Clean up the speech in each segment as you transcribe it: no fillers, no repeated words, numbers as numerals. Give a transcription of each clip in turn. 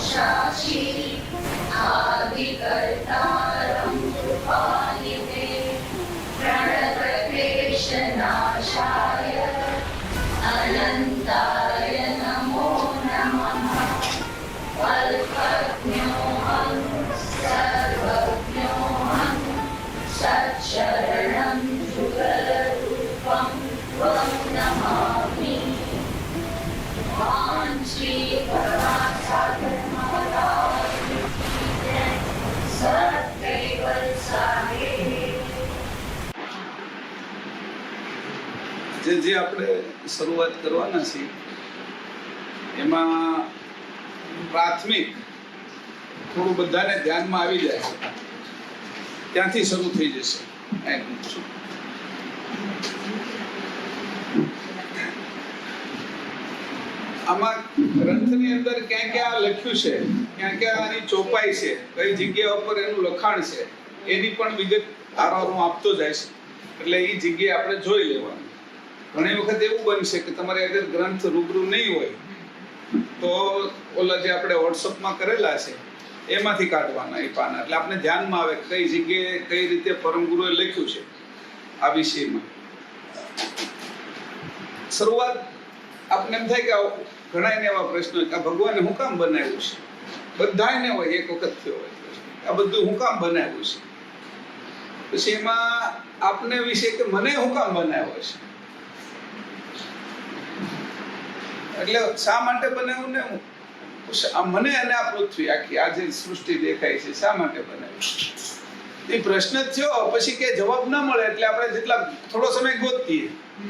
शाशी आदिकर्तारं उपानिते प्रणतक्लेशनाशाय अनन्ताय नमो नमः कल्पज्ञोऽहं सर्वज्ञोऽहं सच्चरणं जुगलरूपं त्वं नमामि જે આપણે શરૂઆત કરવાના છીએ એમાં પ્રાથમિક થોડું બધાને ધ્યાનમાં આવી જાય ત્યાંથી શરૂ થઈ જશે. આમાં ગ્રંથની અંદર ક્યાં ક્યાં લખ્યું છે, ક્યાં ક્યાં આની ચોપાઈ છે, કઈ જગ્યા ઉપર એનું લખાણ છે, એની પણ વિગત આરાર હું આપતો જઈશ. એટલે એ જગ્યાએ આપણે જોઈ લેવાનું. ઘણી વખત એવું બનશે કે તમારે અગર ગ્રંથ રૂબરૂ નહીં હોય તો ઓલા જે આપણે વોટ્સઅપમાં કરેલા છે એમાંથી કાઢવાના એ પાના, એટલે આપણે ધ્યાનમાં આવે કઈ જગ્યાએ કઈ રીતે પરમ ગુરુએ લખ્યું છે આ વિષયમાં. શરૂઆત આપણે એમ થાય કે ઘણા એને એવા પ્રશ્નો કે ભગવાને હું કામ બનાવ્યું છે, બધાને હોય એક વખત થયો હોય આ બધું હું કામ બનાવ્યું છે. પછી એમાં આપને વિશે કે મને હું કામ બનાવ્યો છે, એટલે શા માટે બનાવ્યું ને મને અને આ પૃથ્વી આખી આ જે સૃષ્ટિ દેખાય છે શા માટે બનાવ્યું એ પ્રશ્ન થયો. પછી કે જવાબ ના મળે એટલે આપણે જેટલા થોડો સમય ગોતીએ,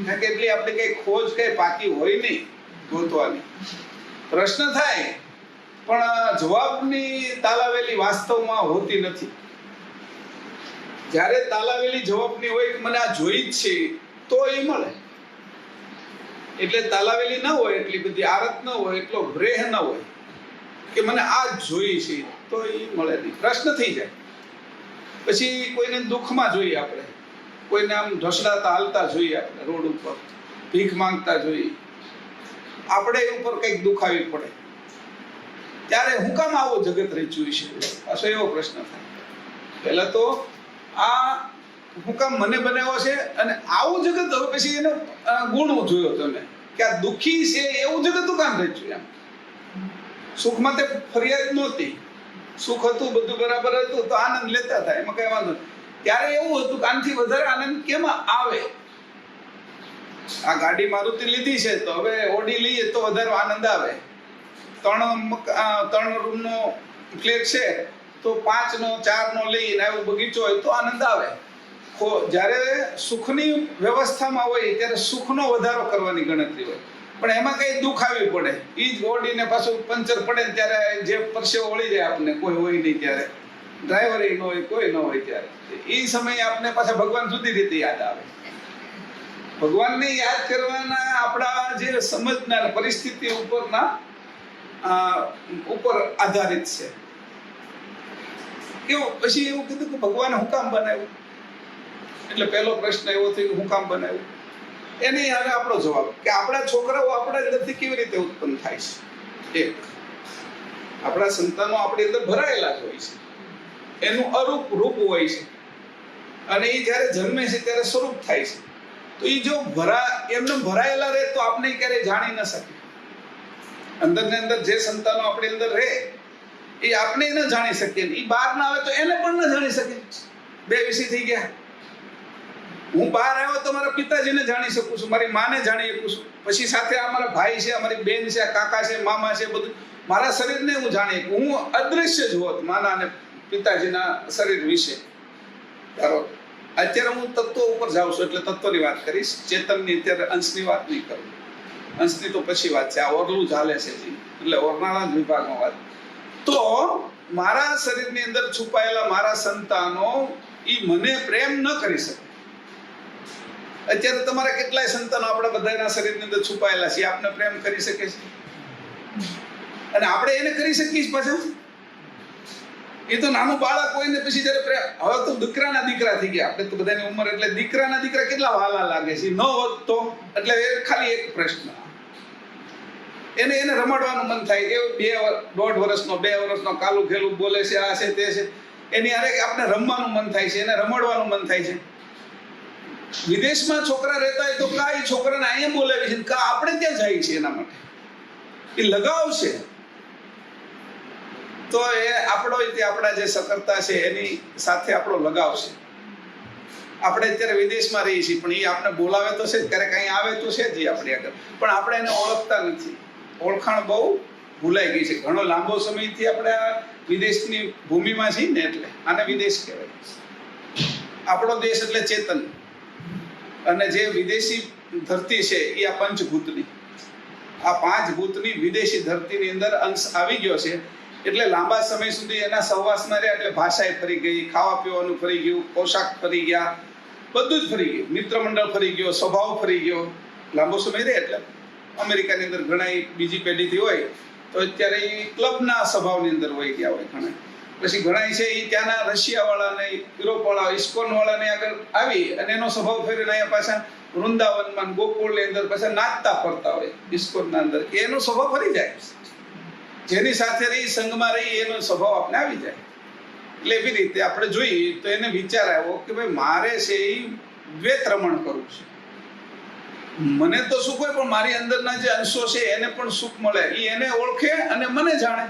કારણ કે એટલી આપણે કઈ ખોજ કઈ પાકી હોય નહીં ગોતવાની. પ્રશ્ન થાય પણ જવાબની તાલાવેલી વાસ્તવમાં હોતી નથી. જ્યારે તાલાવેલી જવાબની હોય કે મને આ જોઈ જ છે તો એ મળે. એટલે તાલાવેલી ન હોય, એટલી બધી આરત ન હોય, એટલો બ્રેહ ન હોય કે મને આ જ જોઈ છે તો એ મળે નહીં. પ્રશ્ન થઈ જાય. પછી કોઈને દુઃખમાં જોઈએ, આપણે કોઈને આમ ઢસડાતા હાલતા જોઈએ, આપણે રોડ ઉપર ભીખ માંગતા જોઈએ, આપણે ઉપર કંઈક દુઃખ આવી પડે ત્યારે હું કામ આવો જગત રચ્યું છે, પાછો એવો પ્રશ્ન થાય. પહેલા તો આ હું કામ મને બનાવ્યો છે અને આવું જગત. હવે પછી એનો ગુણ જોયો તમે કે આ દુઃખી છે એવું જગત હું કામ રચ્યું. એમ સુખમાં તે ફરિયાદ નહોતી, સુખ હતું, બધું બરાબર હતું તો આનંદ લેતા થાય, એમાં કઈ વાંધો નહીં. ત્યારે એવું હતું કે આનાથી વધારે આનંદ કેમાં આવે. આ ગાડી મારુતિ લીધી છે તો હવે ઓડી લઈએ તો વધારે આનંદ આવે. 3 રૂમનો ફ્લેટ છે તો 5 નો 4 નો લઈને આવું બગીચો હોય તો આનંદ આવે. જ્યારે સુખની વ્યવસ્થામાં હોય ત્યારે સુખનો વધારો કરવાની ગણતરી હોય, પણ એમાં કઈ દુઃખ આવી પડે, એ જ ઓડીને પાછું પંચર પડે ને ત્યારે જે પરસેવો વળી જાય આપણને, કોઈ હોય નહીં ત્યારે, ડ્રાઈવર ન હોય, કોઈ ન હોય ત્યારે એ સમયે આપણે પાછા ભગવાન જુદી રીતે યાદ આવે. ભગવાનને યાદ કરવાના આપણા જે સમજનાર પરિસ્થિતિ ઉપર આધારિત છે. કેવું પછી એવું કીધું કે ભગવાને હું કામ બનાવ્યું, એટલે પહેલો પ્રશ્ન એવો થયો કે હું કામ બનાવ્યું. એની હવે આપણો જવાબ કે આપણા છોકરાઓ આપણા અંદરથી કેવી રીતે ઉત્પન્ન થાય છે. એક આપણા સંતાનો આપણી અંદર ભરાયેલા જ હોય છે, એનું અરૂપ રૂપ હોય છે, અને એ જ્યારે જન્મે છે ત્યારે સ્વરૂપ થાય છે. તો એ જો એમને ભરાયેલા રહે તો આપણે ક્યારેય જાણી ન શકીએ. અંદર ને અંદર જે સંતાનો આપણી અંદર રહે એ આપણે ન જાણી શકીએ, એ બહાર ના આવે તો એને પણ ન જાણી શકીએ. બે વિષય થઈ ગયા. હું બહાર આવ્યો તો મારા પિતાજીને જાણી શકું છું, મારી માને જાણી શકું છું, પછી સાથે અમારા ભાઈ છે, અમારી બેન છે, કાકા છે, મામા છે, બધું મારા શરીરને હું જાણી શકું. હું અદૃશ્ય જ હોત માના અને પિતાજીના શરીર વિશે. અત્યારે હું તત્વો ઉપર જાઉં છું એટલે તત્વની વાત કરીશ, ચેતનની અત્યારે અંશની વાત નહીં કરું. અંશની તો પછી વાત છે, આ ઓરલું ચાલે છે એટલે ઓરનાળા જ વિભાગમાં વાત. તો મારા શરીરની અંદર છુપાયેલા મારા સંતાનો એ મને પ્રેમ ન કરી શકે. અત્યારે તમારા કેટલાય સંતાનો આપણા બધાના શરીરની અંદર છુપાયેલા છે, આપને પ્રેમ કરી શકે છે અને આપણે એને કરી શકીએ પાછા. એ તો નાનું બાળક હોય ને પછી જયારે પ્રેમ, હવે તો દીકરાના દીકરા થઈ ગયા આપણે તો બધાની ઉંમર, એટલે દીકરાના દીકરા કેટલા વાલા લાગે છે. ન હોત તો એટલે એ ખાલી એક પ્રશ્ન. એને રમાડવાનું મન થાય. એ 1.5 વર્ષનો 2 વર્ષનો કાલું ખેલું બોલે છે, આ છે તે છે, એની હારે આપણે રમવાનું મન થાય છે, એને રમાડવાનું મન થાય છે. વિદેશમાં છોકરા રહેતા હોય તો કા એ છોકરાને અહીંયા બોલાવી છે, કા આપણે ત્યાં જાય છે, એના માટે એ લગાવ છે. તો એ આપણા જે સકરતા છે એની સાથે આપણો લગાવ છે. આપણે અત્યારે વિદેશમાં રહીએ છીએ પણ એ આપણે બોલાવે તો છે જ, ક્યારેક અહીં આવે તો છે જ આપણી આગળ, પણ આપણે એને ઓળખતા નથી. ઓળખાણ બહુ ભૂલાઈ ગઈ છે. ઘણો લાંબો સમયથી આપણે આ વિદેશની ભૂમિમાં છીએ ને, એટલે આને વિદેશ કહેવાય. આપણો દેશ એટલે ચેતન, અને જે વિદેશી ધરતી છે એ આ પંચભૂતની, આ 5 ભૂતની વિદેશી ધરતીની અંદર અંશ આવી ગયો છે. એટલે લાંબા સમય સુધી એના સહવાસમાં રહ્યા એટલે ભાષાએ ફરી ગઈ, ખાવા પીવાનું ફરી ગયું, પોશાક ફરી ગયા, બધું જ ફરી ગયું, મિત્ર મંડળ ફરી ગયો, સ્વભાવ ફરી ગયો. લાંબો સમય રહે એટલે અમેરિકાની અંદર ઘણા બીજી પેઢીથી હોય તો અત્યારે એ ક્લબના સ્વભાવની અંદર વહી ગયા હોય ઘણા. પછી ઘણા છે એ ત્યાંના રશિયાવાળાને, યુરોપવાળા, ઇસ્કોનવાળાને આગળ આવી અને એનો સ્વભાવ ફેરીને અહીંયા પાછા વૃંદાવનમાં, ગોકુળની અંદર પાછા નાચતા ફરતા હોય ઇસ્કોનના અંદર. એનો સ્વભાવ ફરી જાય. જેની સાથે રહી, સંઘમાં રહી, એનો સ્વભાવ આપણે આવી જાય. એટલે એવી રીતે આપણે જોઈએ તો એને વિચાર આવ્યો કે ભાઈ મારે છે એ દ્વૈત રમણ કરવું છે. મને તો સુખ હોય પણ મારી અંદરના જે અંશો છે એને પણ સુખ મળે, એ એને ઓળખે અને મને જાણે.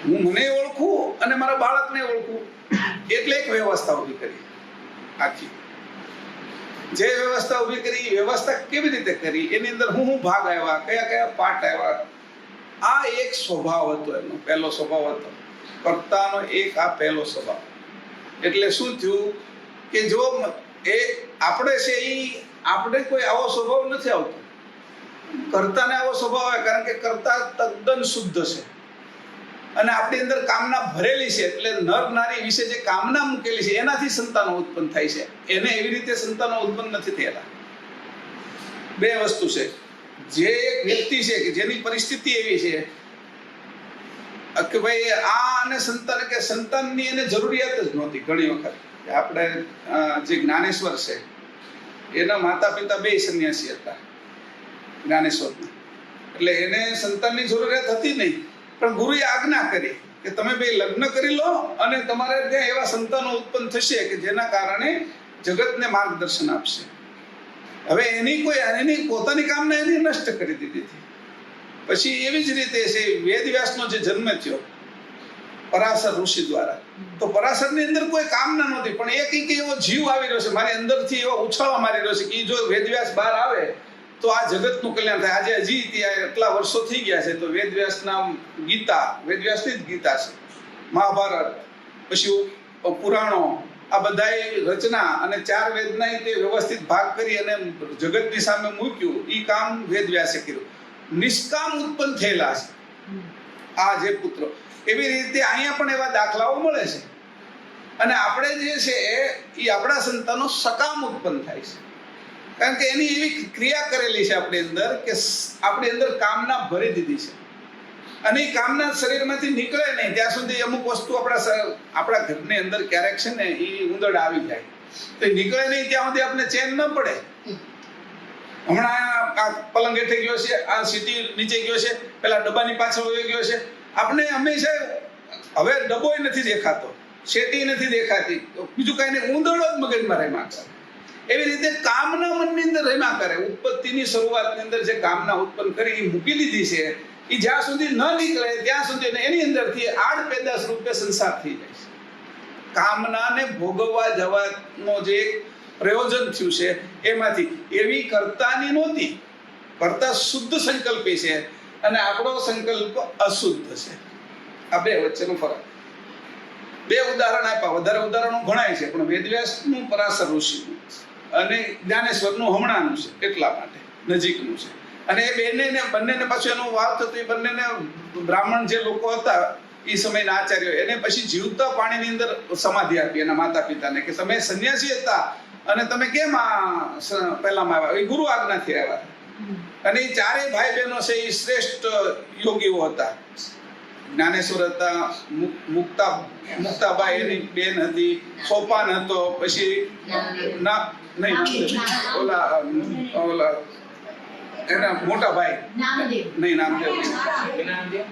હું મને ઓળખું અને મારા બાળકને ઓળખું. એટલે એક વ્યવસ્થા ઊભી કરી આખી. જે વ્યવસ્થા ઊભી કરી, વ્યવસ્થા કેવી રીતે કરી, એની અંદર હું ભાગ આવ્યા, કયા કયા પાઠ આવ્યા. આ એક સ્વભાવ હતો, એનો પહેલો સ્વભાવ હતો કર્તાનો. એક આ પહેલો સ્વભાવ. એટલે શું થયું કે જો એ આપણે છે એ આપણે કોઈ આવો સ્વભાવ નથી આવતો. કર્તાને આવો સ્વભાવ આવે કારણ કે કર્તા તદ્દન શુદ્ધ છે અને આપણી અંદર કામના ભરેલી છે. એટલે નર નારી વિશે જે કામના મૂકેલી છે એનાથી સંતાનો ઉત્પન્ન થાય છે. એને એવી રીતે સંતાનો ઉત્પન્ન નથી થયેલા. 2 વસ્તુ છે. જે એક વ્યક્તિ છે કે જેની પરિસ્થિતિ એવી છે કે ભાઈ આ અને સંતાન, કે સંતાનની એને જરૂરિયાત જ નહોતી. ઘણી વખત આપણે જે જ્ઞાનેશ્વર છે એના માતા પિતા 2 સંન્યાસી હતા જ્ઞાનેશ્વરના. એટલે એને સંતાનની જરૂરિયાત હતી નહીં, પણ ગુરુએ આજ્ઞા કરી કે તમે 2 લગ્ન કરી લો અને તમારે ત્યાં એવા સંતાનો ઉત્પન્ન થશે કે જેના કારણે જગતને માર્ગદર્શન આપશે. હવે એની પોતાની કામના એની નષ્ટ કરી દીધી હતી. પછી એવી જ રીતે છે વેદવ્યાસનો જે જન્મ થયો પરાશર ઋષિ દ્વારા, તો પરાશરની અંદર કોઈ કામના નહોતી, પણ એક એવો જીવ આવી રહ્યો છે મારી અંદરથી, એવો ઉછાળા મારી રહ્યો છે કે જો વેદવ્યાસ બહાર આવે તો આ જગતનું કલ્યાણ થાય. આજે હજી ત્યાં એટલા વર્ષો થઈ ગયા છે તો વેદવ્યાસના ગીતા, વેદવ્યાસની જ ગીતા છે, મહાભારત, પછી પુરાણો, આ બધાય રચના અને 4 વેદના તે વ્યવસ્થિત ભાગ કરી અને જગતની સામે મૂક્યું. એ કામ વેદવ્યાસે કર્યું. નિષ્કામ ઉત્પન્ન થયેલા છે આ જે પુત્રો. એવી રીતે અહીંયા પણ એવા દાખલાઓ મળે છે. અને આપણે જે છે એ આપણા સંતાનો સકામ ઉત્પન્ન થાય છે કારણ કે એની એવી ક્રિયા કરેલી છે આપણી અંદર કે આપણી અંદર કામના ભરી દીધી છે. અને એ કામના શરીરમાંથી નીકળે નહીં ત્યાં સુધી અમુક વસ્તુ આપણા ઘરની અંદર ક્યારેક છે ને એ ઉંદરડ આવી જાય તો એ નીકળે નહીં ત્યાં સુધી આપણે ચેન ન પડે. હમણાં આ પલંગ હેઠે ગયો છે, આ સીટી નીચે ગયો છે, પેલા ડબ્બાની પાછળ વયો ગયો છે. આપણે હંમેશા હવે ડબ્બોય નથી દેખાતો, શેટી નથી દેખાતી, બીજું કઈ નહીં, ઉંદરડો જ મગજમાં રમ્યા કરે. એવી રીતે કામના મનની અંદર રમ્યા કરે. ઉત્પત્તિની શરૂઆતની અંદર જે કામના ઉત્પન્ન કરી એ મૂકી દીધી છે એ જ્યાં સુધી ન નીકળે ત્યાં સુધી એની અંદરથી આડ પેદાશ રૂપે સંસાર થઈ જાય છે. કામનાને ભોગવવા જવાનો જે પ્રયોજન થયું છે એમાંથી એવી કર્તાની નહોતી. કર્તા શુદ્ધ સંકલ્પી છે અને આપણો સંકલ્પ અશુદ્ધ છે. આ 2 વચ્ચેનો ફરક. 2 ઉદાહરણ આપ્યા, વધારે ઉદાહરણો ઘણાય છે પણ વેદવ્યાસનું પરાશર ઋષિનું અને જ્ઞાનેશ્વરનું હમણાંનું છે એટલા માટે નજીકનું છે. અને એ બંનેને પાછું એનું વાત હતું. એ બંનેને બ્રાહ્મણ જે લોકો હતા એ સમયના આચાર્યો એને પછી જીવતા પાણીની અંદર સમાધિ આપી એના માતા પિતાને કે તમે સંન્યાસી હતા અને તમે કેમ પહેલામાં આવ્યા. એ ગુરુ આજ્ઞાથી આવ્યા. અને એ 4 ભાઈ બહેનો છે એ શ્રેષ્ઠ યોગીઓ હતા. જ્ઞાનેશ્વર હતા, મુક્તાબાઈ એની બેન હતી, સોપાન હતો, પછી એના મોટા ભાઈ નામદેવ. નહીં, નામદેવ નહીં.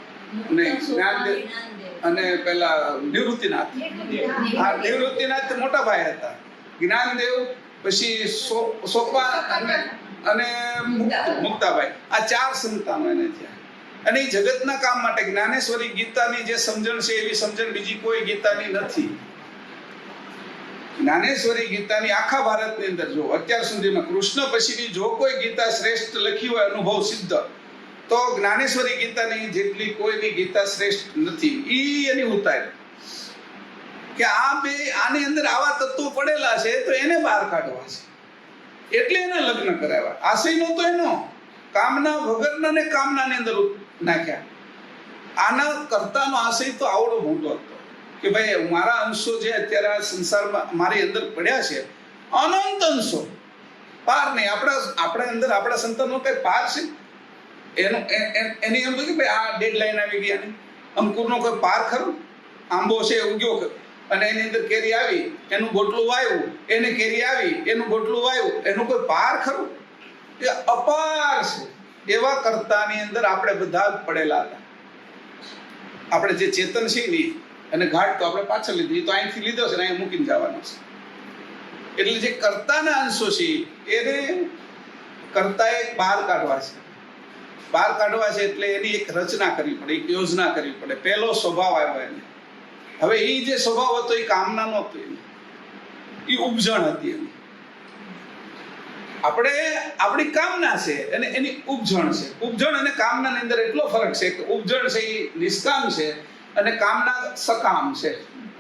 નહીં, જ્ઞાનદેવ અને પેલા નિવૃત્તિનાથ. હા, નિવૃત્તિનાથ મોટા ભાઈ હતા. જ્ઞાનદેવ, પછી સોપા અને મુક્તાભાઈ, આ 4 સંતાનો એને થયા. અને એ જગતના કામ માટે જ્ઞાનેશ્વરી ગીતાની જે સમજણ છે એવી સમજણ બીજી કોઈ ગીતાની નથી. જ્ઞાનેશ્વરી ગીતાની આખા ભારતની અંદર જો અત્યાર સુધીમાં કૃષ્ણ પછીની જો કોઈ ગીતા શ્રેષ્ઠ લખી હોય અનુભવ સિદ્ધ, તો જ્ઞાનેશ્વરી ગીતાની જેટલી કોઈની ગીતા શ્રેષ્ઠ નથી. ઈ એની ઉતાર કે આ બે આની અંદર આવા તત્વો પડેલા છે તો એને બહાર કાઢવા છે, એટલે એને લગ્ન કરાવ્યા. આશય નહોતો એનો, કામના વગરના ને કામનાની અંદર નાખ્યા. આના કરતાનો આશય તો આવડો મોટો હતો કે ભાઈ મારા અંશો જે અત્યારે આ સંસારમાં મારી અંદર પડ્યા છે, અનંત અંશો, પાર નહીં. આપણા અંદર આપણા સંતાનનો કઈ પાર છે? એનું એની એમ કે ભાઈ આ ડેડલાઈન આવી ગઈ, અને અંકુરનો કોઈ પાર ખરો? આંબો છે ઉગ્યો અને એની અંદર કેરી આવી, એનું ગોટલું વાવ્યું, એને કેરી આવી, એનું ગોટલું વાવ્યું, એનું કોઈ પાર ખરું? એ અપાર છે. એવા કર્તાની અંદર આપણે બધા પડેલા હતા. આપણે જે ચેતન છે ને, અને ઘાટ તો આપણે પાછળ લીધી, તો અહીંથી લીધો છે ને અહીંયા મૂકીને જવાનો છે. એટલે જે કર્તાના અંશો છે એને કર્તાએ બહાર કાઢવા છે. બહાર કાઢવા છે એટલે એની એક રચના કરવી પડે, એક યોજના કરવી પડે. પહેલો સ્વભાવ આવ્યો એને. હવે એ જે સ્વભાવ હતો એ કામના નહોતો, એ ઉપજણ હતી એની. આપણી કામના છે અને એની ઉપજણ છે. ઉપજણ અને કામનાની અંદર એટલો ફરક છે કે ઉપજણ છે એ નિષ્કામ છે અને કામના સકામ છે,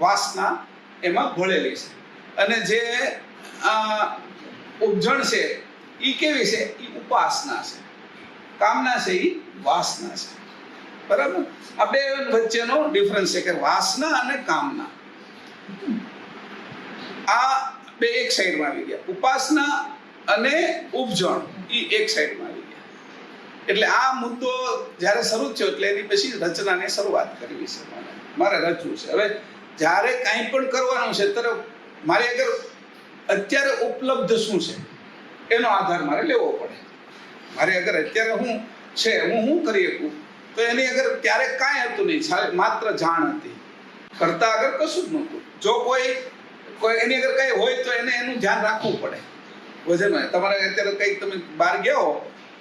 વાસના એમાં ભળેલી છે. અને જે ઉપજણ છે એ કેવી છે? એ ઉપાસના છે. કામના છે એ વાસના છે. બરાબર? આ બે વચ્ચેનો ડિફરન્સ છે કે વાસના અને કામના. આ બે એક સાઈડમાં આવી ગયા. ઉપાસના અને ઉપજણ એ એક સાઈડમાં આવી ગયા. એટલે આ મુદ્દો જ્યારે શરૂ થયો એટલે એની પછી રચનાની શરૂઆત કરવી છે. મારે રચવું છે. હવે જ્યારે કાંઈ પણ કરવાનું છે ત્યારે મારે અગર અત્યારે ઉપલબ્ધ શું છે એનો આધાર મારે લેવો પડે. મારે અગર અત્યારે હું કરી શકું તો એની અગર ત્યારે કાંઈ હતું નહીં, માત્ર જાણ હતી. કરતા અગર કશું જ નહોતું. જો કોઈ એની અગર કંઈ હોય તો એને એનું ધ્યાન રાખવું પડે. વજનમાં તમારે અત્યારે કંઈક તમે બહાર ગયા હો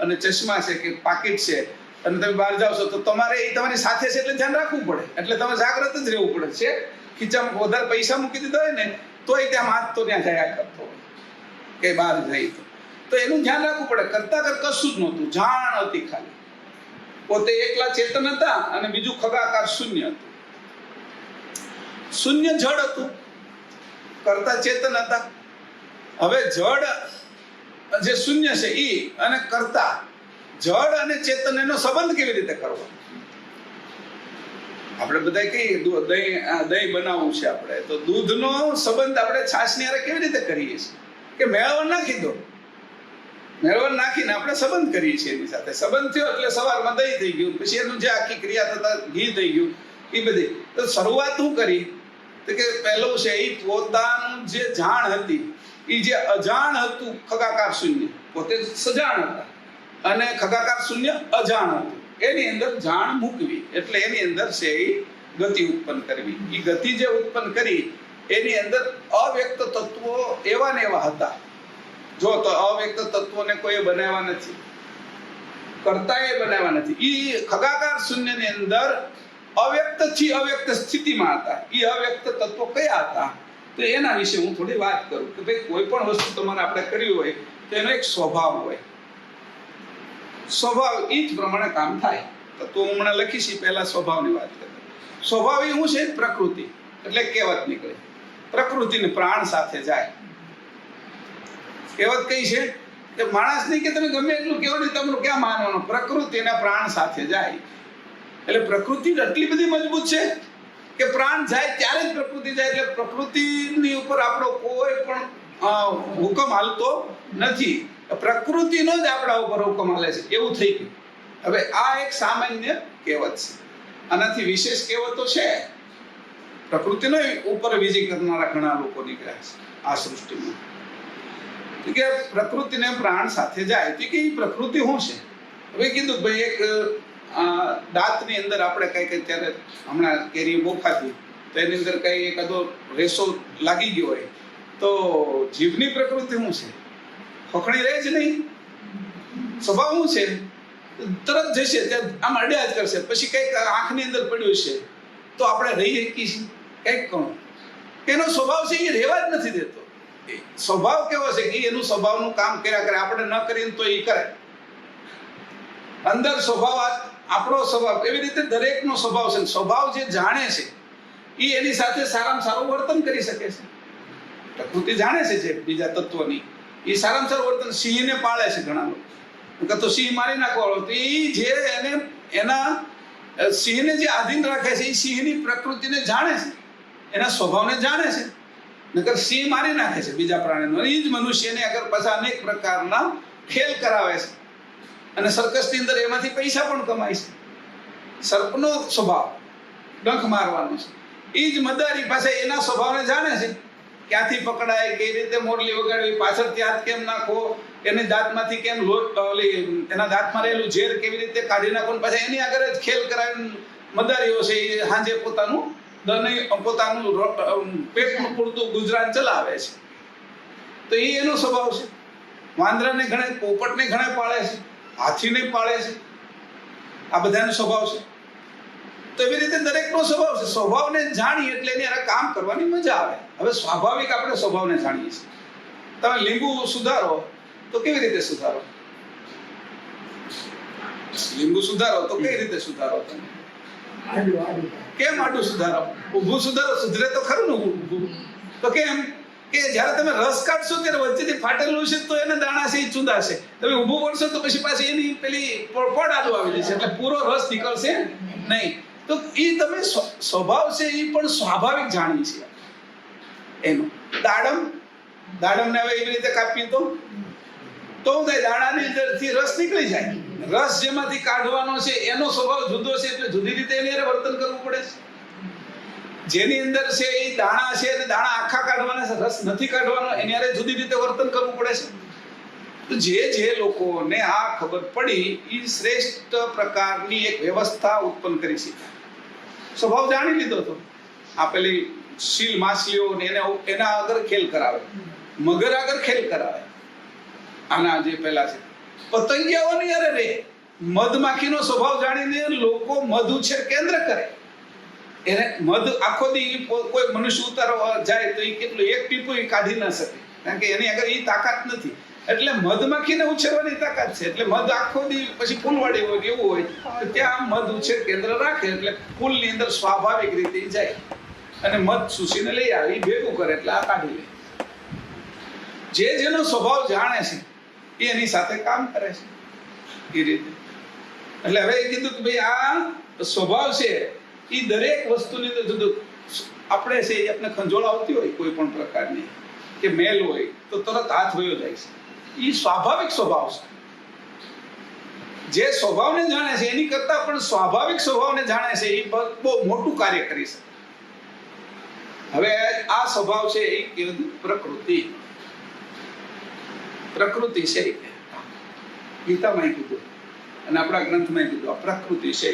અને ચશ્મા છે કે પાકીટ છે અને તમે બહાર જાઓ છો તો તમારે એ તમારી સાથે છે એટલે ધ્યાન રાખવું પડે. એટલે તમે જાગ્રત જ રહેવું પડે છે. ખીચામાં વધારે પૈસા મૂકી દીધા હોય ને તોય ત્યાં હાથ તો ત્યાં જયા કરતો હોય કે બહાર જાય તો એનું ધ્યાન રાખવું પડે. કરતા કશું જ નહોતું, જાણ હતી ખાલી. પોતે એકલા ચેતન હતા અને બીજું ખગાકાર શૂન્ય હતું. શૂન્ય જડ હતું, કરતા ચેતન હતા. હવે જડ જે શૂન્ય છે ઈ અને કરતા, જડ અને ચેતન એનો સંબંધ કેવી રીતે કરવો? આપણે બધા કહીએ દહીં બનાવવું છે આપણે, તો દૂધનો સંબંધ આપણે છાશની હારે કેવી રીતે કરીએ છીએ કે મેળવણ નાખી દો, મેળવણ નાખીને આપણે સંબંધ કરીએ છીએ એની સાથે. સંબંધ થયો એટલે સવારમાં દહીં થઈ ગયું, પછી એનું જે આખી ક્રિયા થતા ઘી થઈ ગયું, એ બધી. તો શરૂઆત શું કરી તો કે પહેલું છે એ પોતાનું જે જાણ હતી એ જે અજાણ હતું ખગાકાર શૂન્ય, પોતે સજાણ હતા અને ખગાકાર શૂન્ય અજાણ હતું. એની અંદર જાણ મૂકવી એટલે એની અંદર છે એ ગતિ ઉત્પન્ન કરવી. એ ગતિ જે ઉત્પન્ન કરી એની અંદર અવ્યક્ત તત્વો એવા ને એવા હતા. જો તો અવ્યક્ત તત્વોને કોઈ બનાવ્યા નથી, કર્તાએ બનાવ્યા નથી. એ ખગાકાર શૂન્યની અંદર અવ્યક્ત થી અવ્યક્ત સ્થિતિમાં હતા. એ અવ્યક્ત તત્વો કયા હતા તો એના વિશે હું થોડી વાત કરું કે ભાઈ કોઈ પણ વસ્તુ તમારે આપણે કરવી હોય તો એનો એક સ્વભાવ હોય. સ્વભાવ એ જ પ્રમાણે કામ થાય. તો હું હમણાં લખીશ પહેલા સ્વભાવની વાત કરું. સ્વભાવ એ શું છે? પ્રકૃતિ. એટલે કહેવત નીકળે પ્રકૃતિને પ્રાણ સાથે જાય. કહેવત કઈ છે કે માણસ નહીં કે તમે ગમે એટલું કેવો નહીં, તમારું ક્યાં માનવાનું? પ્રકૃતિના પ્રાણ સાથે જાય. એટલે પ્રકૃતિ એટલી બધી મજબૂત છે કે પ્રાણ જાય ત્યારે જ પ્રકૃતિ જાય. એટલે પ્રકૃતિની ઉપર આપણો કોઈ પણ હુકમ હાલતો નથી, પ્રકૃતિનો જ આપણા ઉપર હુકમ હાલે છે એવું થઈ ગયું. હવે આ એક સામાન્ય કહેવત છે. આનાથી વિશેષ કહેવતો છે. પ્રકૃતિનો ઉપર વિજય કરનારા ઘણા લોકો નીકળ્યા છે આ સૃષ્ટિમાં. કે પ્રકૃતિને પ્રાણ સાથે જાય તો કે એ પ્રકૃતિ શું છે? હવે કીધું ભાઈ એક દાંતની અંદર આપણે કઈ કઈ ત્યારે હમણાં કેરી બોખાતી તો એની અંદર કઈ એકાદો રેસો લાગી ગયો હોય તો જીભની પ્રકૃતિ શું છે? ખોખણી રહે જ નહીં. સ્વભાવ શું છે? તરત જશે ત્યાં આમ અડ્યા જ કરશે. પછી કંઈક આંખની અંદર પડ્યું છે તો આપણે રહી શકીએ છીએ કંઈક કહું એનો સ્વભાવ છે એ રહેવા જ નથી દેતો. સ્વભાવ કેવો છે કે એનું સ્વભાવનું કામ કર્યા કરે, આપણે ન કરીએ તો એ કરે. અંદર સ્વભાવ આપણો સ્વભાવ એવી રીતે દરેકનો સ્વભાવ છે. સ્વભાવ જે જાણે છે એ એની સાથે સારામાં સારું વર્તન કરી શકે છે. પ્રકૃતિ જાણે છે જે બીજા તત્વોની એ સારામાં સારું વર્તન. સિંહને પાળે છે ઘણા લોકો, તો સિંહ મારી નાખવાનો તો એ જે એને એના સિંહને જે આધીન રાખે છે એ સિંહની પ્રકૃતિને જાણે છે, એના સ્વભાવને જાણે છે. નકર સિંહ મારી નાખે છે બીજા પ્રાણીનો. એ જ મનુષ્યને અગર પાછા અનેક પ્રકારના ખેલ કરાવે છે અને સર્કસની અંદર એમાંથી પૈસા પણ કમાય છે. સર્પનો સ્વભાવ ડંખ મારવાનો છે. એ જ મદારી પાસે એના સ્વભાવને જાણે છે, ક્યાંથી પકડાય, કઈ રીતે મોરલી વગાડવી, પાછળથી હાથ કેમ નાખવો, એની દાંતમાંથી કેમ એના દાંતમાં રહેલું ઝેર કેવી રીતે કાઢી નાખવું. પાછા એની આગળ જ ખેલ કરાવીને મદારીઓ છે એ સાંજે પોતાનું પેટનું પૂરતું ગુજરાન ચલાવે છે. તો એ એનો સ્વભાવ છે. વાંદરાને ઘણા, પોપટને ઘણા પાળે છે, હાથીને પાળે છે. આ બધાનો સ્વભાવ છે. તો એવી રીતે દરેકનો સ્વભાવ છે. સ્વભાવને જાણીએ એટલે એની હારે કામ કરવાની મજા આવે. હવે સ્વાભાવિક આપણે સ્વભાવને જાણીએ છીએ. તમે લીંબુ સુધારો તો કેવી રીતે સુધારો? લીંબુ સુધારો તો કઈ રીતે સુધારો? તમે કેમ આડું સુધારો? ઊભું સુધારો? સુધરે તો ખરું ને ઊભું. તો કેમ કે જ્યારે તમે રસ કાઢશો ત્યારે વચ્ચેથી ફાટેલું છે તો એને દાણા છે એ ચૂંદાશે. તમે ઊભું પડશો તો પછી પાછી એની પેલી પડ આડું આવી જશે એટલે પૂરો રસ નીકળશે નહીં. તો એ તમે સ્વભાવ છે એ પણ સ્વાભાવિક જાણીએ છીએ એનો. દાડમને હવે એવી રીતે કાપીએ તો શું થાય? દાણાની અંદરથી રસ નીકળી જાય. રસ જેમાંથી કાઢવાનો છે એનો સ્વભાવ જુદો છે એટલે જુદી રીતે એની હારે વર્તન કરવું પડે છે. જેની અંદર છે એ દાણા છે અને દાણા આખા કાઢવાના છે, રસ નથી કાઢવાનો, એની હારે જુદી રીતે વર્તન કરવું પડે છે. તો જે લોકોને આ ખબર પડી એ શ્રેષ્ઠ પ્રકારની એક વ્યવસ્થા ઉત્પન્ન કરી છે. સ્વભાવ જાણી લીધો તો આ પેલી શીલ માછલીઓ ને એના આગળ ખેલ કરાવે, મગર આગળ ખેલ કરાવે. આના જે પેલા છે પતંગિયાઓની અરે રે મધમાખીનો સ્વભાવ જાણીને લોકો મધ ઉછેર કેન્દ્ર કરે. એને મધ આખો દી કોઈ મનુષ્ય ઉતારવા જાય તો એ કેટલું એક ટીપું કાઢી ના શકે, કારણ કે એની આગળ એ તાકાત નથી. એટલે મધમાખીને ઉછેરવાની તાકાત છે. એટલે મધ આખો દી પછી ફૂલવાડી હોય કે એવું હોય તો ત્યાં મધ ઉછેર કેન્દ્ર રાખે એટલે ફૂલની અંદર સ્વાભાવિક રીતે જાય અને મધ સૂસીને લઈ આવે, એ ભેગું કરે એટલે આ કાઢી લે. જેનો સ્વભાવ જાણે છે એ એની સાથે કામ કરે છે એ રીતે. એટલે હવે એ કીધું કે ભાઈ આ સ્વભાવ છે એ દરેક વસ્તુની અંદર જુદું. આપણે છે એ આપણે ખંજોળ આવતી હોય કોઈ પણ પ્રકારની કે મેલ હોય તો તરત હાથ વયો જાય છે. એ સ્વાભાવિક સ્વભાવ છે. જે સ્વભાવને જાણે છે એની કરતા પણ સ્વાભાવિક સ્વભાવને જાણે છે એ બહુ મોટું કાર્ય કરી શકે. હવે આ સ્વભાવ છે એ પ્રકૃતિ છે. ગીતામાં કીધું અને આપણા ગ્રંથમાં કીધું આ પ્રકૃતિ છે.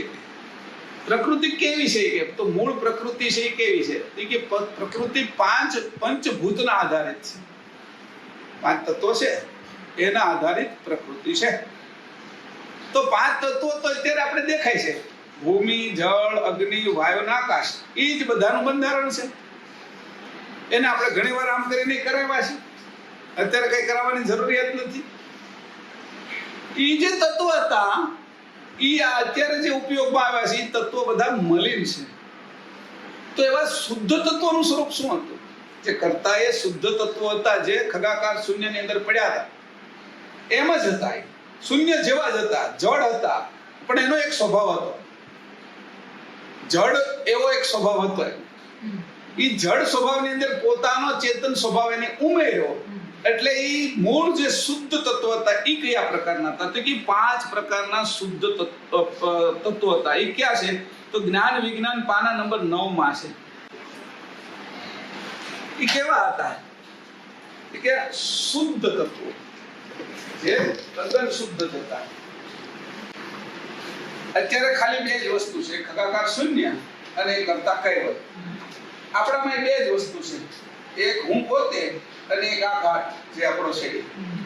પ્રકૃતિ કેવી છે કે તો મૂળ પ્રકૃતિ છે એ કેવી છે કે પ્રકૃતિ પંચભૂતના આધારિત છે. 5 તત્વો છે એના આધારિત પ્રકૃતિ છે. તો 5 તત્વો તો અત્યારે આપણે દેખાય છે, ભૂમિ, જળ, અગ્નિ, વાયુ અને આકાશ. એ જ બધાનું બંધારણ છે. એને આપણે ઘણી વાર આમ કરીને કરાવ્યા છે, અત્યારે કઈ કરાવવાની જરૂરિયાત નથી. એ જે તત્વો હતા એ અત્યારે જે ઉપયોગમાં આવ્યા છે એ તત્વો બધા મલિન છે. તો એવા શુદ્ધ તત્વોનું સ્વરૂપ શું હતું? જે કરતા એ શુદ્ધ તત્વો હતા, જે ખગાકાર શૂન્યની અંદર પડ્યા હતા એમ જ હતા. શૂન્ય જેવા જ હતા, જળ હતા, પણ એનો એક સ્વભાવ હતો. જળ એવો એક સ્વભાવ હતો. એ જળ સ્વભાવની અંદર પોતાનો ચેતન સ્વભાવ એને ઉમેર્યો એટલે એ મૂળ જે શુદ્ધ તત્વ હતા એ કયા પ્રકારના હતા? તો કે 5 પ્રકારના શુદ્ધ તત્વો હતા. એ ક્યાં છે? તો જ્ઞાન વિજ્ઞાન પાના નંબર 9 માં છે. એ કેવા હતા? કે શુદ્ધ તત્વો, જે તદ્દન શુદ્ધ હતા. અત્યારે ખાલી બે જ વસ્તુ છે, એક હકાકાર શૂન્ય અને એક કર્તા કૈવલ્ય. આપણામાં બે જ વસ્તુ છે, એક હું પોતે અને એક આ ઘાટ જે આપણો છે.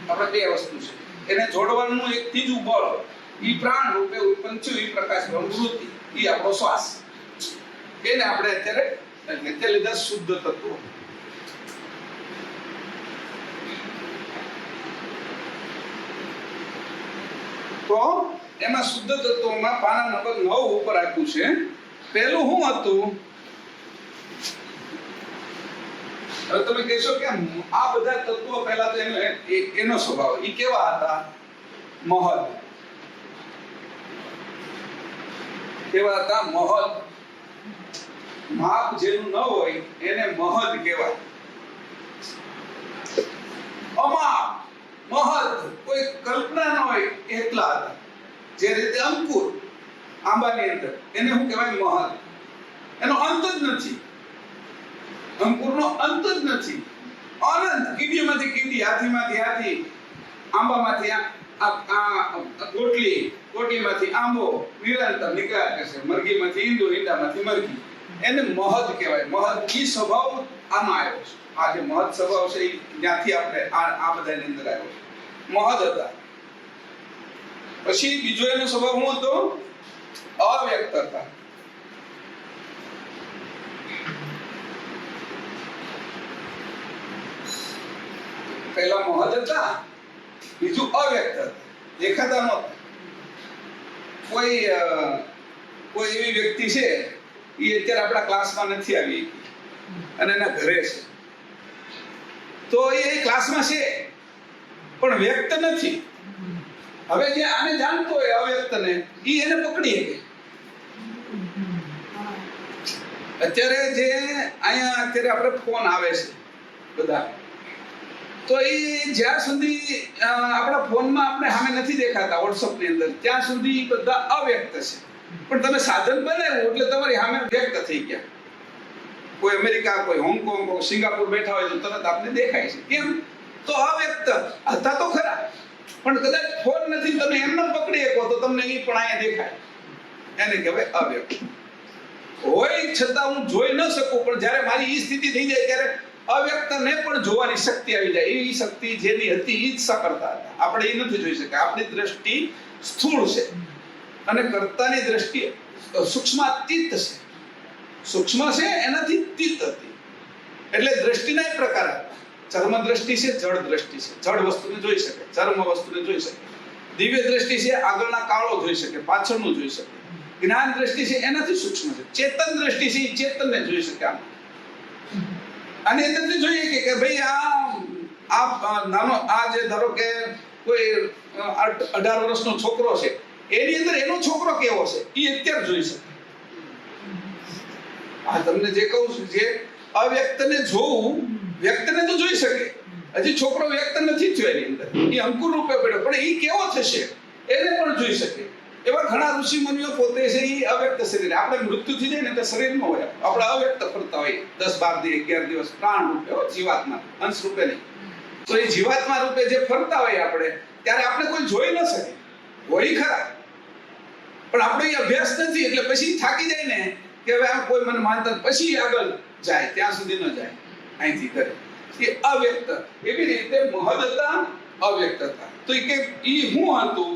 આપણે બે વસ્તુ છે, એને જોડવાનું એક ત્રીજું બળ, ઈ પ્રાણ રૂપે ઉત્પન્ન થયું, ઈ પ્રકાશ પ્રવૃત્તિ, ઈ આપણો શ્વાસ. એને આપણે અત્યારે લીધા શુદ્ધ તત્વો. તો એમાં શુદ્ધ તત્વોમાં પાના નંબર 9 ઉપર આપ્યું છે. પહેલું શું હતું? હવે તમે કહેશો કે આ બધા તત્વો પહેલા તો એનો સ્વભાવ ઈ કેવા હતા? મહદ. કેવા હતા? મહદ. માપ જેનું ન હોય એને મહદ કહેવાય. અમાપ, મહદ, કોઈ કલ્પના ન હોય એટલા હતા. જે રીતે અંકુર આંબાની અંદર, એને શું કહેવાય? મહદ. એનો અંત જ નથી. અંકુરનો અંત જ નથી. અનંત. કીડીમાંથી કીડી, હાથીમાંથી હાથી, આંબામાંથી ગોટલીમાંથી આંબો નિરંતર નીકળ્યા કરશે. મરઘીમાંથી ઈંડું, ઈંડામાંથી મરઘી. એને મહદ કહેવાય. મહદ ઈ સ્વભાવ આમાં આવ્યો છે. આ જે મહદ સ્વભાવ છે એ જ્યાંથી આપણે આ બધાની અંદર આવ્યો છે. મહદ હતા. પછી બીજો એનો સ્વભાવ શું હતો? અવ્યક્ત હતા. પહેલા મહદ હતા, બીજું અવ્યક્ત હતા. દેખાતા નહોતા. કોઈ એવી વ્યક્તિ છે એ અત્યારે આપણા ક્લાસમાં નથી આવી અને એના ઘરે છે, તો એ ક્લાસમાં છે પણ વ્યક્ત નથી. હવે જે આને જાણતો હોય અવ્યક્તને, ઈ એને પકડી શકે. અત્યારે જે અહીંયા અત્યારે આપણે ફોન આવે છે બધા, તો એ જ્યાં સુધી આપણા ફોનમાં આપણે સામે નથી દેખાતા WhatsApp ની અંદર, ત્યાં સુધી બધા અવ્યક્ત છે. પણ તમે સાધન બનાવ્યું એટલે તમારી સામે વ્યક્ત થઈ ગયા. કોઈ અમેરિકા, કોઈ હોંગકોંગ, કોઈ સિંગાપુર બેઠા હોય તો તરત આપણે દેખાય છે. કેમ? તો અવ્યક્ત હતા તો ખરા, પણ કદાચ ફોન નથી, તમે એમને પકડી શકો તો તમને એ પણ અહીંયા દેખાય. એને કહેવાય અવ્યક્ત. હોય છતાં હું જોઈ ન શકું, પણ જ્યારે મારી એ સ્થિતિ થઈ જાય ત્યારે અવ્યક્તને પણ જોવાની શક્તિ આવી જાય. એ શક્તિ જેની હતી એ જ સકર્તા હતા. આપણે એ નથી જોઈ શકતા. આપણી દ્રષ્ટિ સ્થૂળ છે અને કર્તાની દ્રષ્ટિ સૂક્ષ્માતીત છે. સૂક્ષ્મ છે એનાથી તીત હતી. એટલે દ્રષ્ટિના એ પ્રકાર હતા. ચર્મ દ્રષ્ટિ છે, જળ દ્રષ્ટિ છે. જળ વસ્તુને જોઈ શકે, ચર્મ વસ્તુને જોઈ શકે. દિવ્ય દ્રષ્ટિ છે, આગળના કાળો જોઈ શકે, પાછળનું જોઈ શકે. જ્ઞાન દ્રષ્ટિ છે, એનાથી સૂક્ષ્મ છે. ચેતન દ્રષ્ટિ છે, એ ચેતનને જોઈ શકે. અને એનાથી જોઈએ કે ભાઈ આ નાનો આ જે ધારો કે કોઈ 18 વર્ષનો છોકરો છે, એની અંદર એનો છોકરો કેવો છે એ અત્યારે જોઈ શકે. આ તમને જે કહું છું, જે અવ્યક્તને જોવું, વ્યક્તને તો જોઈ શકે. હજી છોકરો વ્યક્ત નથી થયો એની અંદર, એ અંકુર રૂપે પડ્યો, પણ એ કેવો થશે એને પણ જોઈ શકે. એવા ઘણા ઋષિ મુનિઓ પોતે છે એ અવ્યક્ત શરીર. આપણે મૃત્યુ થઈ જાય ને એટલે શરીરમાં હોય, આપણે અવ્યક્ત ફરતા હોય 10, 12 દિવસ, 11 દિવસ પ્રાણ રૂપે, જીવાત્મા, અંશ રૂપે નહીં. તો એ જીવાત્મા રૂપે જે ફરતા હોય આપણે, ત્યારે આપણે કોઈ જોઈ ન શકે. હોય ખરા, પણ આપણો એ અભ્યાસ નથી એટલે પછી થાકી જાય ને કે હવે આ કોઈ મને માનતા, પછી આગળ જાય, ત્યાં સુધી ન જાય. અહીંથી કરે એ અવ્યક્ત. એવી રીતે મહદ હતા, અવ્યક્ત હતા. તો એ કે ઈ શું હતું?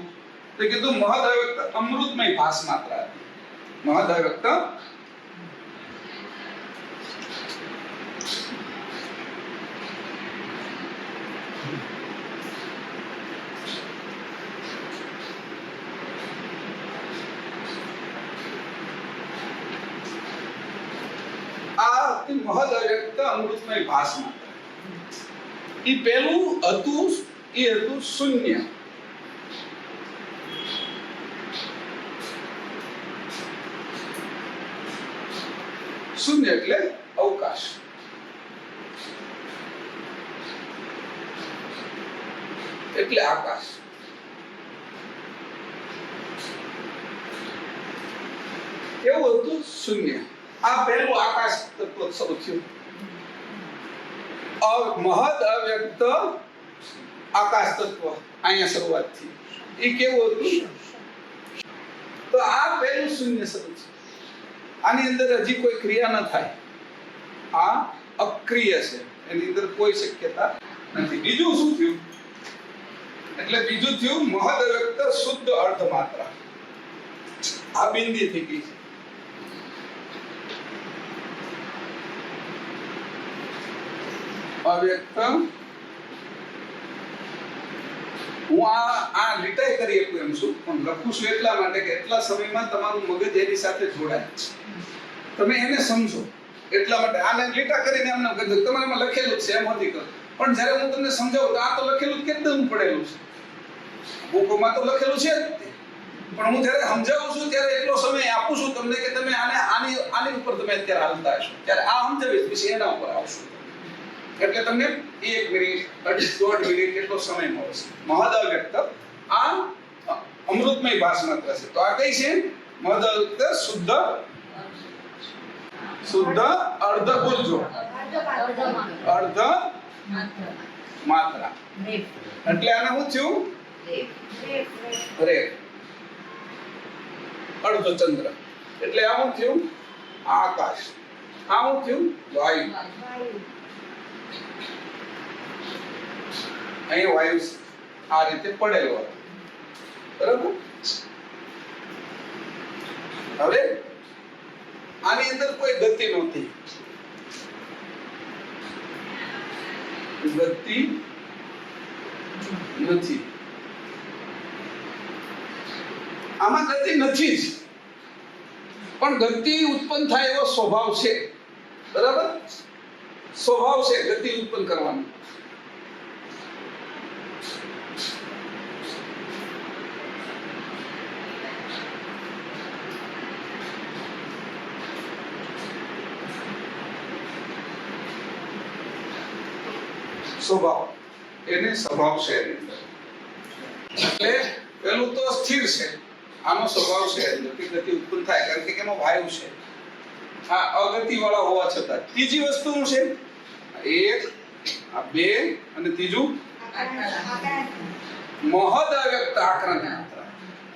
તો કીધું મહદ અવ્યક્ત અમૃતમય ભાસ માત્ર હતી. મહદ અવ્યક્ત મહદ અવ્યક્ત અમૃતમય ભાસ માત્ર. ઈ પહેલું હતું, એ હતું શૂન્ય. શૂન્ય એટલે અવકાશ. એટલે આકાશ. એવું હતું શૂન્ય. આ પહેલું આકાશ તત્વ શરૂ થયું. મહદ અવ્યક્ત આકાશ તત્વ અહીંયા શરૂઆત થઈ. એ કેવું હતું? તો આ પહેલું શૂન્ય સ્વરૂપ છે. આની અંદર હજી કોઈ ક્રિયા ન થાય. આ અક્રિય છે, એની અંદર કોઈ શક્યતા નથી. બીજું શું થયું? એટલે બીજું થયું મહદ અવ્યક્ત શુદ્ધ અર્ધ માત્રા. આ બિંદી થઈ ગઈ છે. અવ્યક્ત હું આ લીટાઈ કરી શકું એમ છું, પણ લખું છું એટલા માટે કે એટલા સમયમાં તમારું મગજ એની સાથે જોડાય છે. તમે એને સમજો એટલા માટે આને લીટા કરીને એમને કીધું તમારામાં લખેલું છે એમ નથી કર. પણ જ્યારે હું તમને સમજાવું તો આ તો લખેલું કેટલું પડેલું છે, બુકોમાં તો લખેલું છે જ તે. પણ હું જ્યારે સમજાવું છું ત્યારે એટલો સમય આપું છું તમને કે તમે આની ઉપર તમે અત્યારે હાલતા હશો, ત્યારે આ સમજાવીશ પછી એના ઉપર આવશું. એટલે તમને 1 મિનિટ 1.5 મિનિટ એટલો સમય મળશે. મહદ અવ્યક્ત આ અમૃતમય ભાષમાત્ર છે. તો આ કઈ છે? મહદ અવ્યક્ત શુદ્ધ અર્ધ બોલજો, અર્ધ માત્રા. એટલે આને શું થયું? રેપ, અર્ધ ચંદ્ર. એટલે આ શું થયું? આકાશ. આ શું થયું? વાયુ. અહીં વાયુ આ રીતે પડેલો હતો. બરાબર? હવે આની અંદર કોઈ ગતિ નહોતી. ગતિ નથી. આમાં ગતિ નથી જ, પણ ગતિ ઉત્પન્ન થાય એવો સ્વભાવ છે. બરાબર? સ્વભાવ છે ગતિ ઉત્પન્ન કરવાનો. સ્વભાવ, એને સ્વભાવ છે એની અંદર. એટલે પેલું તો સ્થિર છે, આનો સ્વભાવ છે ગતિ ઉત્પન્ન થાય, કારણ કે એમાં વાયુ છે. આ અગતિ વાળા હોવા છતાં. ત્રીજી વસ્તુ શું છે? 1 આ 2 અને ત્રીજું મહદ અવ્યક્ત આક્રાંત માત્રા.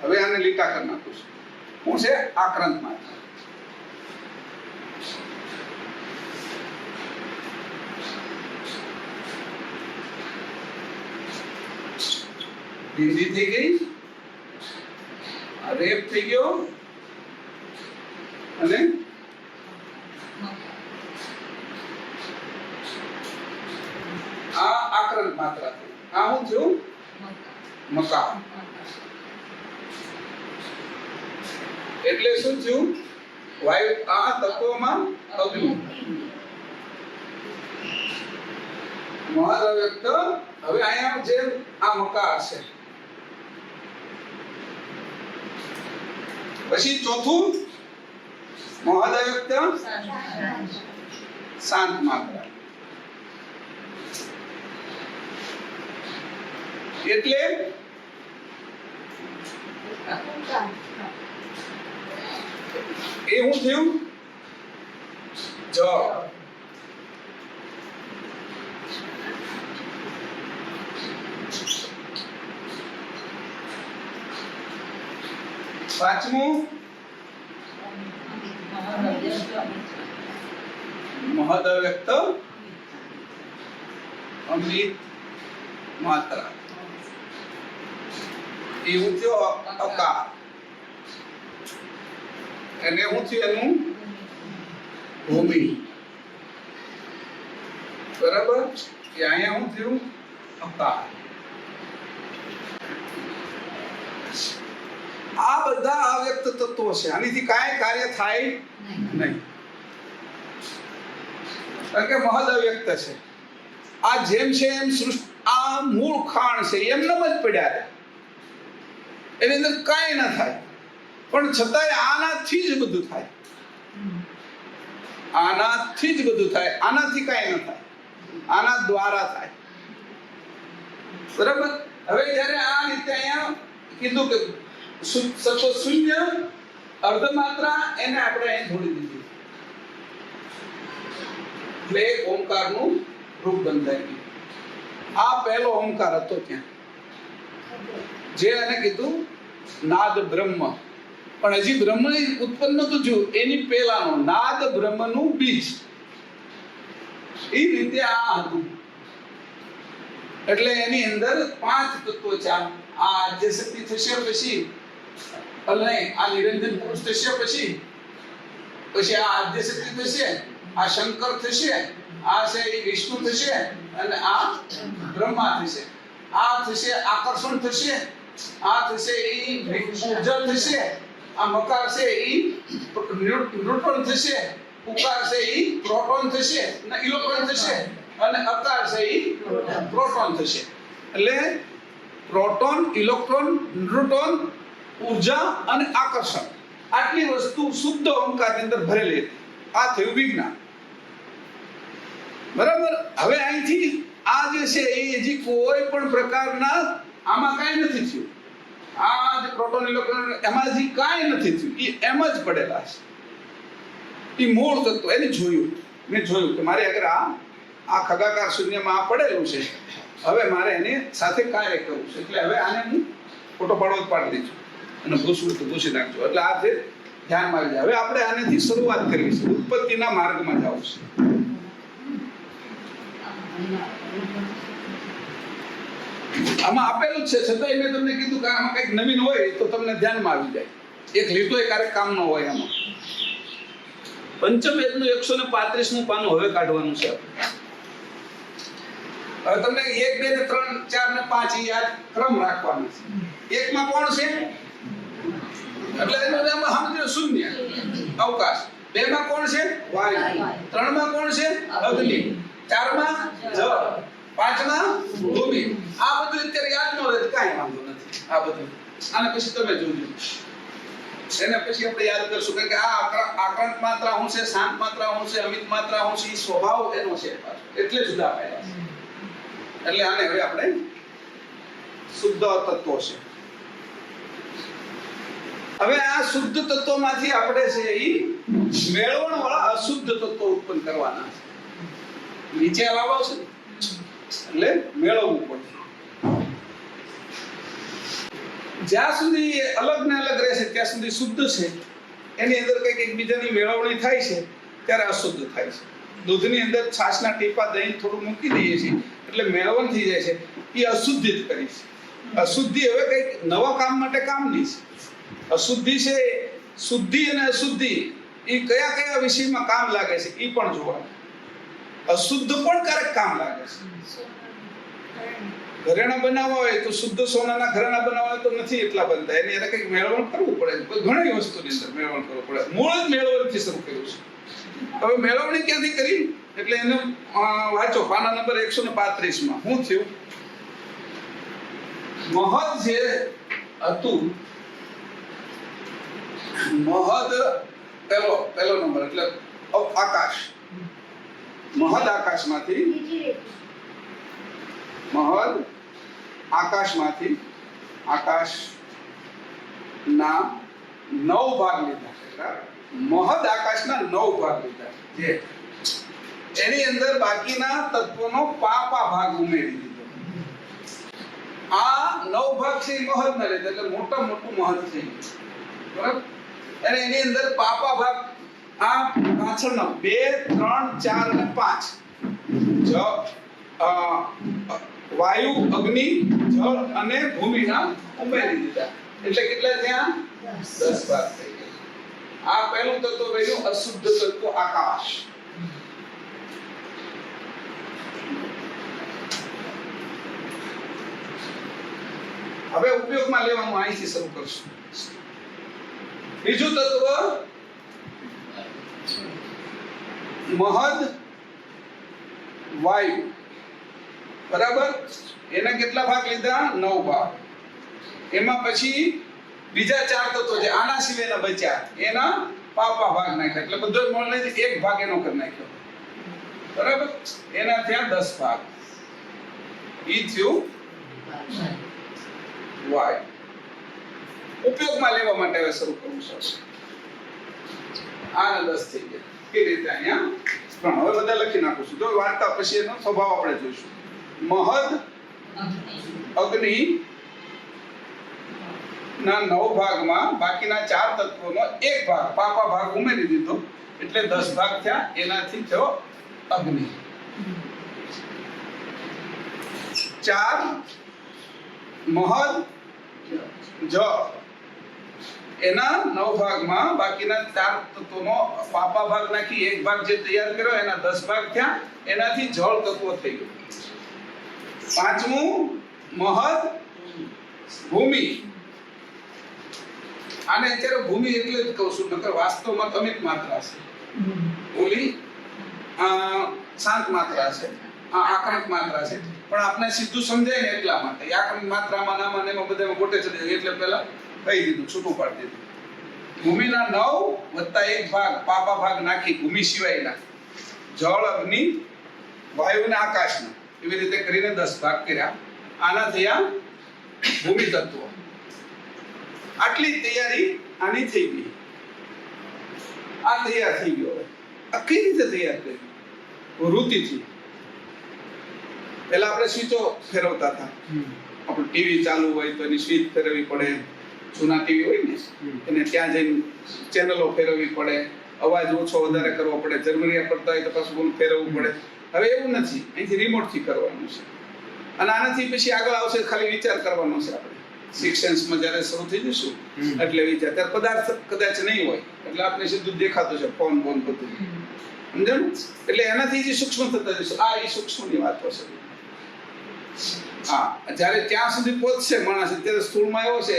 હવે આને લીટા કરી નાખું છું. શું છે? આક્રાંત માત્રા. બિંદી થઈ ગઈ, રેપ થઈ ગયો, અને આ આક્રાંત માત્રા. આ શું થયું? મકા. એટલે શું થયું? વાયુ આ તત્વમાં અગ્નિ. મહદ અવ્યક્ત. હવે અહીંયા જે આ મકા છે, પછી ચોથું મહદ અવ્યક્ત શાંત માત્રા. એટલે એ શું થયું? જળ. પાંચમું મહદ અવ્યક્ત અમૃત માત્રા. એવું થયું અકાર. એને શું થયું? એનું ભૂમિ. બરાબર? કે અહીંયા શું થયું? અકાર. આ બધા અવ્યક્ત તત્વો છે. આનીથી કાંઈ કાર્ય થાય નહીં, કારણ કે મહદ અવ્યક્ત છે. આ જેમ છે એમ સૃષ્ટિ, આ મૂળ ખાણ છે એમનેમ જ પડ્યા રહે, એની અંદર કાંઈ ન થાય. પણ છતાંય આનાથી જ બધું થાય. આનાથી જ બધું થાય. આનાથી કાંઈ ન થાય, આના દ્વારા થાય. બરાબર? હવે જ્યારે આ રીતે અહીંયા કીધું કે સત્વ શૂન્ય અર્ધ માત્રા, એને આપણે અહીં જોડી દીધી. એટલે ઓમકારનું રૂપ બંધાઈ ગયું. આ પહેલો ઓમકાર હતો ત્યાં, જે એને કીધું નાદ બ્રહ્મ. પણ હજી બ્રહ્મ ઉત્પન્ન નતું થયું, એની પહેલાનો નાદ બ્રહ્મનું બીજ. એ રીતે આ હતું. એટલે એની અંદર 5 તત્વો છે. આ આદ્ય શક્તિ થશે, પછી આ નિરંજન પુરુષ થશે, પછી આ આદ્ય શક્તિ થશે, આ શંકર થશે, આ છે એ વિષ્ણુ થશે, અને આ બ્રહ્મા થશે. આ થશે આકર્ષણ થશે, આ થશે એ ઉર્જા થશે, આ મકાર છે એ ન્યુટ્રોન થશે, ઉકાર છે એ પ્રોટોન થશે અને ઇલેક્ટ્રોન થશે, અને અકાર છે એ પ્રોટોન થશે. એટલે પ્રોટોન, ઇલેક્ટ્રોન, ન્યુટ્રોન, ઉર્જા અને આકર્ષણ, આટલી વસ્તુ શુદ્ધ ઓમકારની અંદર ભરેલી હતી. આ થયું વિજ્ઞાન. બરાબર. હવે અહીંથી આ જે છે એ હજી કોઈ પણ પ્રકારના આમાં કાંઈ નથી થયું. આ જે પ્રોટોન, ઇલેક્ટ્રોન એમાં હજી કાંઈ નથી થયું. એ એમ જ પડેલા છે. એ મૂળ તત્વ એને જોયું. મેં જોયું કે મારે અગર આ ખગાકાર શૂન્યમાં આ પડેલું છે, હવે મારે એને સાથે કાર્ય કરવું છે. એટલે હવે આને હું ફોટો પાડી દીધું અને ભૂસવું તો ભૂસી નાખજો. એટલે આ જે ધ્યાનમાં આવી જાય. હવે આપણે આનેથી શરૂઆત કરવી છે, ઉત્પત્તિના માર્ગમાં જવું છે. આમાં આપેલું જ છે, છતાંય મેં તમને કીધું કે આમાં કંઈક નવીન હોય તો તમને ધ્યાનમાં આવી જાય. એક લીટો ક્યારેક કામ ન હોય. આમાં પંચમવેદનું 135મું પાનું હવે કાઢવાનું છે. હવે તમને 1, 2 ને 3, 4 ને 5 યાદ ક્રમ રાખવાનો છે. 1 માં કોણ છે? એટલે એનો નામ સમજો શૂન્ય, અવકાશ. 2 માં કોણ છે? વાયુ. 3 માં કોણ છે? અગ્નિ. 4 માં જળ. 5 માં ભૂમિ. આ બધું અત્યારે યાદ ન રહે કાંઈ વાંધો નથી. આ બધું આને પછી તમે જોજો. એને પછી આપણે યાદ કરશું કે આ આક્રાંત માત્રા શું છે, શાંત માત્રા શું છે, અમિત માત્રા શું છે, એ સ્વભાવ એનો છે. એટલે જુદા પાડ્યા છે. એટલે આને હવે આપણે શુદ્ધ તત્વો છે. હવે આ શુદ્ધ તત્વોમાંથી આપણે છે એ મેળવણ વાળા અશુદ્ધ તત્વો ઉત્પન્ન કરવાના છે. નીચે લાવો છે એટલે મેળવવું પડશે. જ્યાં સુધી એ અલગ ને અલગ રહેશે ત્યાં સુધી શુદ્ધ છે. એની અંદર કંઈક એકબીજાની મેળવણી થાય છે ત્યારે અશુદ્ધ થાય છે. દૂધની અંદર છાશના ટીપા દહીં થોડું મૂકી દઈએ છીએ એટલે મેળવણ થઈ જાય છે, એ અશુદ્ધિ જ કરી છે. અશુદ્ધિ હવે કંઈક નવા કામ માટે કામની છે. અશુદ્ધિ છે, શુદ્ધિ અને અશુદ્ધિ એ કયા કયા વિષયમાં કામ લાગે છે એ પણ જોવાનું. અશુદ્ધ પણ ક્યારેક કામ લાગે છે. ઘરેણા બનાવવા હોય તો શુદ્ધ સોનાના ઘરેણા બનાવવા હોય તો નથી એટલા બનતા. એની એને કંઈક મેળવણ કરવું પડે. ઘણી વસ્તુની અંદર મેળવણ કરવું પડે. મૂળ જ મેળવણથી શરૂ કર્યું છે. હવે મેળવણી ક્યાંથી કરી? એટલે એને વાંચો પાના નંબર 135 માં શું થયું? મહદ જે હતું, મહદ પહેલો નંબર એટલે આકાશ. મહદ આકાશમાંથી આકાશના 9 ભાગ લીધા. મહદ આકાશના 9 ભાગ લીધા. જે એની અંદર બાકીના તત્વોનો પાપા ભાગ ઉમેરી દીધો. આ 9 ભાગ છે મહદ ના લીધા એટલે મોટું મહદ થઈ ગયું. બરાબર. અને એની અંદર પાપા ભાગ આ પાછળના 2, 3, 4 અને 5 વાયુ, અગ્નિ, જળ અને ભૂમિના ઉમેરી દીધા. એટલે કેટલા થયા? 10 ભાગ થઈ ગયા. આ પહેલું તત્વ રહ્યું અશુદ્ધ તત્વ આકાશ. હવે ઉપયોગમાં લેવાનું અહીંથી શરૂ કરશું. બીજું તત્વ મહદ વાયુ. બરાબર. એના કેટલા ભાગ લીધા? 9 ભાગ. એમાં પછી બીજા 4 તત્વો છે આના સિવાયના બચ્યા, એના પાપા ભાગ નાખ્યા. એટલે બધો મળે 1 ભાગ એનો કરી નાખ્યો. બરાબર. એના થયા 10 ભાગ. ઈ થયું વાય. ઉપયોગમાં લેવા માટે હવે શરૂ કરવું પડશે. આના 10 થઈ ગયા. એ રીતે અહીંયા પણ હવે બધા લખી નાખું છું. તો વાર્તા પછી એનો સ્વભાવ આપણે જોઈશું. મહદ અગ્નિ ના 9 ભાગમાં બાકીના 4 તત્વોનો એક ભાગ પાપા ભાગ ઉમેરી દીધો એટલે 10 ભાગ થયા. એનાથી થયો અગ્નિ. 4 મહદ જ એના 9 ભાગમાં બાકીના 4 તત્વોનો પાપા ભાગ નાખી એક ભાગ જે તૈયાર કર્યો એના 10 ભાગ થયા. એનાથી જળ તત્વ થઈ ગયું. 5મું મહદ ભૂમિ. આને અત્યારે ભૂમિ એટલે જ કહું છું, નકર વાસ્તવમાં તમિક માત્રા છે. ઓલી શાંત માત્રા છે, આ આક્રમક માત્રા છે, પણ આપણે સીધું સમજાય ને એટલા માટે આક્રમક માત્રામાં નામાં ને એમાં બધામાં ગોટે ચડી જાય એટલે પહેલા કહી દીધું, છૂટું પાડી દીધું. ભૂમિના 9 વત્તા 1 ભાગ પાપા ભાગ નાખી ભૂમિ સિવાયના જળ અગ્નિ વાયુ અને આકાશના એવી રીતે કરીને 10 ભાગ કર્યા. આના થયા ભૂમિ તત્વો. આટલી તૈયારી આની થઈ ગઈ. આ તૈયાર થઈ ગયો. આ કઈ રીતે તૈયાર કર્યું? વૃત્તિથી. પહેલા આપણે સ્વિચો ફેરવતા હતા. આપણું ટીવી ચાલુ હોય તો એની સ્વિચ ફેરવવી પડે. જૂના ટીવી હોય ને એને ત્યાં જઈને ચેનલો ફેરવવી પડે, અવાજ ઓછો વધારે કરવો પડે, ઝરમરિયા પડતા હોય તો પાછું ફેરવવું પડે. હવે એવું નથી, અહીંથી રિમોટથી કરવાનું છે. અને આનાથી પછી આગળ આવશે ખાલી વિચાર કરવાનો છે. આપણે 6th સેન્સમાં જ્યારે શરૂ થઈ જઈશું એટલે વિચાર, ત્યારે પદાર્થ કદાચ નહીં હોય એટલે આપણે સીધું દેખાતું છે, ફોન બધું સમજાયું. એટલે એનાથી જે સૂક્ષ્મ થતા જઈશું. આ એ સૂક્ષ્મની વાતો છે. હા, જ્યારે ત્યાં સુધી પહોંચશે માણસ ત્યારે સ્થૂળમાં આવ્યો છે,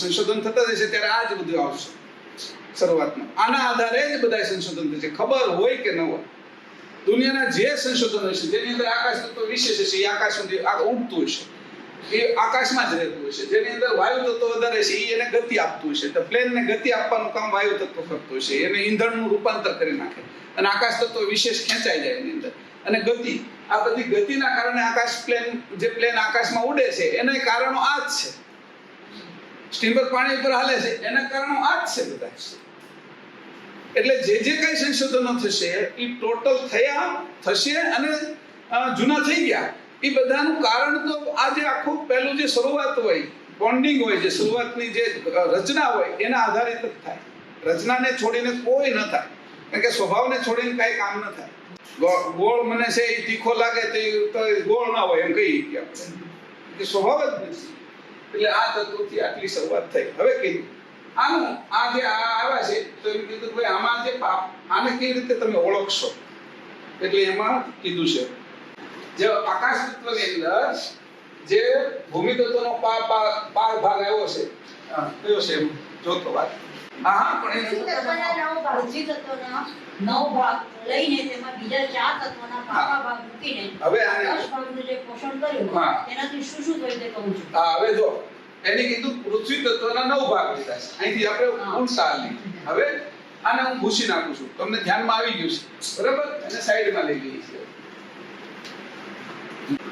સંશોધન થતા જશે ત્યારે આ જ બધું આવશે શરૂઆતમાં. આના આધારે જ બધા સંશોધન થશે, ખબર હોય કે ન હોય. દુનિયાના જે સંશોધન હશે જેની અંદર આકાશ તત્વ વિશેષ હશે એ આકાશ સુધી ઉડતું હશે, એ આકાશમાં જ રહેતું હશે. જેની અંદર વાયુ તત્વ વધારે છે એ એને ગતિ આપતું હશે. તો પ્લેનને ગતિ આપવાનું કામ વાયુ તત્વ કરતું હશે, એને ઈંધણનું રૂપાંતર કરી નાખે અને આકાશ તત્વ વિશેષ ખેંચાઈ જાય એની અંદર. અને ગતિ, આ બધી ગતિના કારણે આકાશ જે પ્લેન આકાશમાં ઉડે છે એના કારણો આ જ છે. સ્ટીમર પાણી ઉપર હાલે છે એના કારણો આ જ છે બધા. એટલે જે કઈ સંશોધનો થશે એ ટોટલ થશે અને જૂના થઈ ગયા. એ બધાનું કારણ તો આ જે આખું પહેલું જે શરૂઆત હોય, બોન્ડિંગ હોય, જે શરૂઆતની જે રચના હોય એના આધારિત જ થાય. રચનાને છોડીને કોઈ ન થાય, કારણ કે સ્વભાવને છોડીને કાંઈ કામ ન થાય. ગોળ મને છે એ તીખો લાગે તો ગોળ ના હોય એમ કહીએ કે આપણે સ્વભાવ જ નથી. એટલે આ તત્વથી આટલી શરૂઆત થઈ. હવે કીધું આનું આ જે આવ્યા છે તો એમ કીધું ભાઈ આમાં જે આને કેવી રીતે તમે ઓળખશો, એટલે એમાં કીધું છે જે આકાશ તત્વની અંદર જે ભૂમિ તત્વનો પાર ભાગ આવ્યો છે, કયો છે જોતો વાત. હા, પણ પૃથ્વી તત્વના 9 ભાગ લઈને તેમાં બીજા 4 તત્વોના પાપા ભાગ મૂકીને હવે આને 10 ભાગનું જે પોષણ કર્યું તેનાથી શું શું થયું તે કહું છું. હા, હવે જો એને કીધું પૃથ્વી તત્વના 9 ભાગ લીધા છે. અહીંથી આપણે ઉલટા લઈ. હવે આને હું ભૂસી નાખું છું, તમને ધ્યાનમાં આવી ગયું છે બરાબર. એને સાઈડમાં લઈ લઈએ છીએ.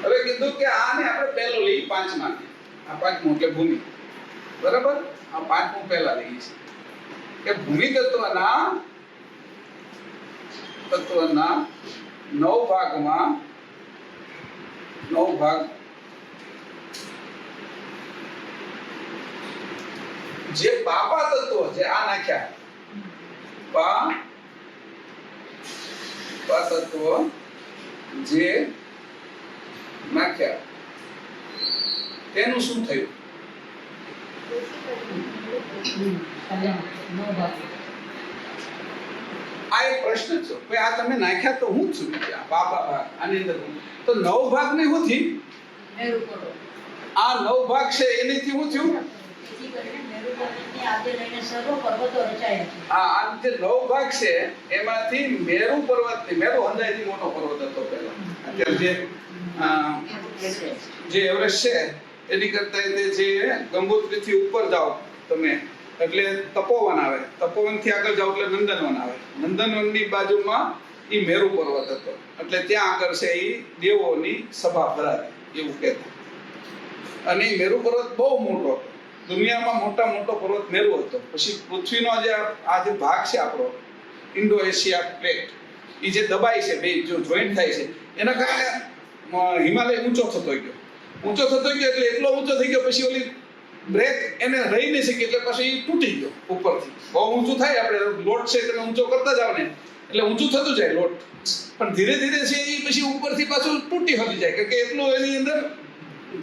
હવે કીધું કે આને આપણે પહેલો લઈ 5માંથી. આ 5મું એટલે ભૂમિ બરાબર. આ 5મું પહેલા લઈએ છીએ કે ભૂમિ તત્વના 9 ભાગમાં 9 ભાગ જે પાપા તત્વ જે આ નાખ્યા, પાપા તત્વ જે નાખ્યા તેનું શું થયું? આ એક પ્રશ્ન છે. ભાઈ આ તમે નાખ્યા તો હું છું પાપા ભાગ આની અંદર તો 9 ભાગ ને શું થયું? આ 9 ભાગ છે એનીથી શું થયું? આ જે 9 ભાગ છે એમાંથી મેરુ પર્વત, મેરુ હંધાઈથી મોટો પર્વત હતો પહેલા. અત્યારે જે એવરેસ્ટ છે એની કરતા જે ગંગોત્રીથી ઉપર જાઓ તમે એટલે તપોવન આવે, તપોવનથી આગળ જાઓ એટલે નંદનવન આવે. નંદનવનની બાજુમાં એ મેરુ પર્વત હતો એટલે ત્યાં આગળ છે એ દેવોની સભા ભરાતી એવું કહેતા. અને મેરુ પર્વત બહુ મોટો હતો, દુનિયામાં મોટો પર્વત મેરુ હતો. પછી પૃથ્વીનો જે આ જે ભાગ છે આપણો ઇન્ડો એશિયા પ્લેટ, એ જે દબાય છે બે જો જોઈન્ટ થાય છે એના કારણે હિમાલય ઊંચો થતો ગયો એટલે એટલો ઊંચો થઈ ગયો પછી ઓલી બ્રેક એને રહી નહીં શકી એટલે પછી એ તૂટી ગયો ઉપરથી બહુ ઊંચું થાય આપણે લોટ છે તમે ઊંચો કરતા જાવ ને એટલે ઊંચું થતું જાય લોટ પણ ધીરે ધીરે છે એ પછી ઉપરથી પાછું તૂટી હલી જાય કારણ કે એટલું એની અંદર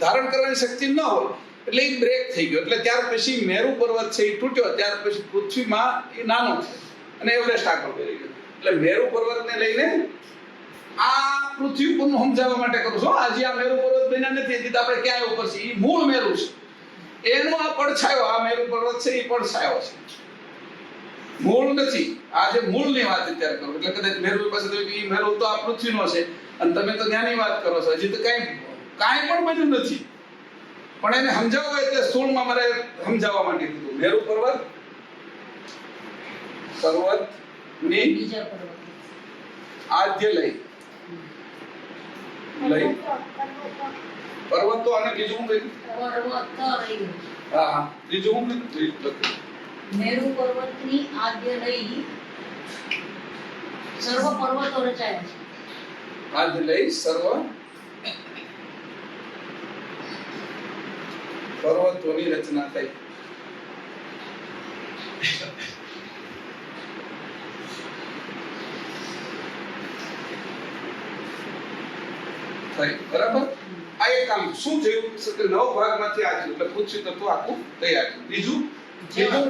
ધારણ કરવાની શક્તિ ન હોય એટલે એ બ્રેક થઈ ગયો એટલે ત્યાર પછી મેરુ પર્વત છે એ તૂટ્યો ત્યાર પછી પૃથ્વીમાં એ નાનો છે અને એવરેસ્ટ આગળ વધી ગયો એટલે મેરુ પર્વતને લઈને આ પૃથ્વી પરનું સમજાવવા માટે કરું છું આજે આ મેરુ પર્વત બન્યા નથી એટલે આપણે ક્યાં ઉપર છે એ મૂળ મેરુ છે એનો આ પડછાયો આ મેરુ પર્વત છે એ પડછાયો છે મૂળ નથી આ જે મૂળની વાત અત્યારે કરું એટલે કદાચ મેરુ પાસે તો મેરુ તો આ પૃથ્વીનો છે અને તમે તો ત્યાંની વાત કરો છો હજી તો કાંઈ પણ બન્યું નથી પણ એને સમજાવવા એટલે સ્થૂળમાં મારે સમજાવવા માટે કીધું મેરુ પર્વતની બીજા પર્વત આદ્ય લઈ પર્વત તો અને બીજું હું પર્વત રહી ગયું. હા બીજું હું લખ્યું મેરુ પર્વતની આદ્ય લઈ સર્વ પર્વતો રચાયા છે. આદ્ય લઈ સર્વ પર્વતોની રચના થઈ બરાબર આ એક કામ શું થયું કે 9 ભાગમાંથી આ થયું એટલે પૃથ્વી તત્વ આખું તૈયાર થયું બીજું થયું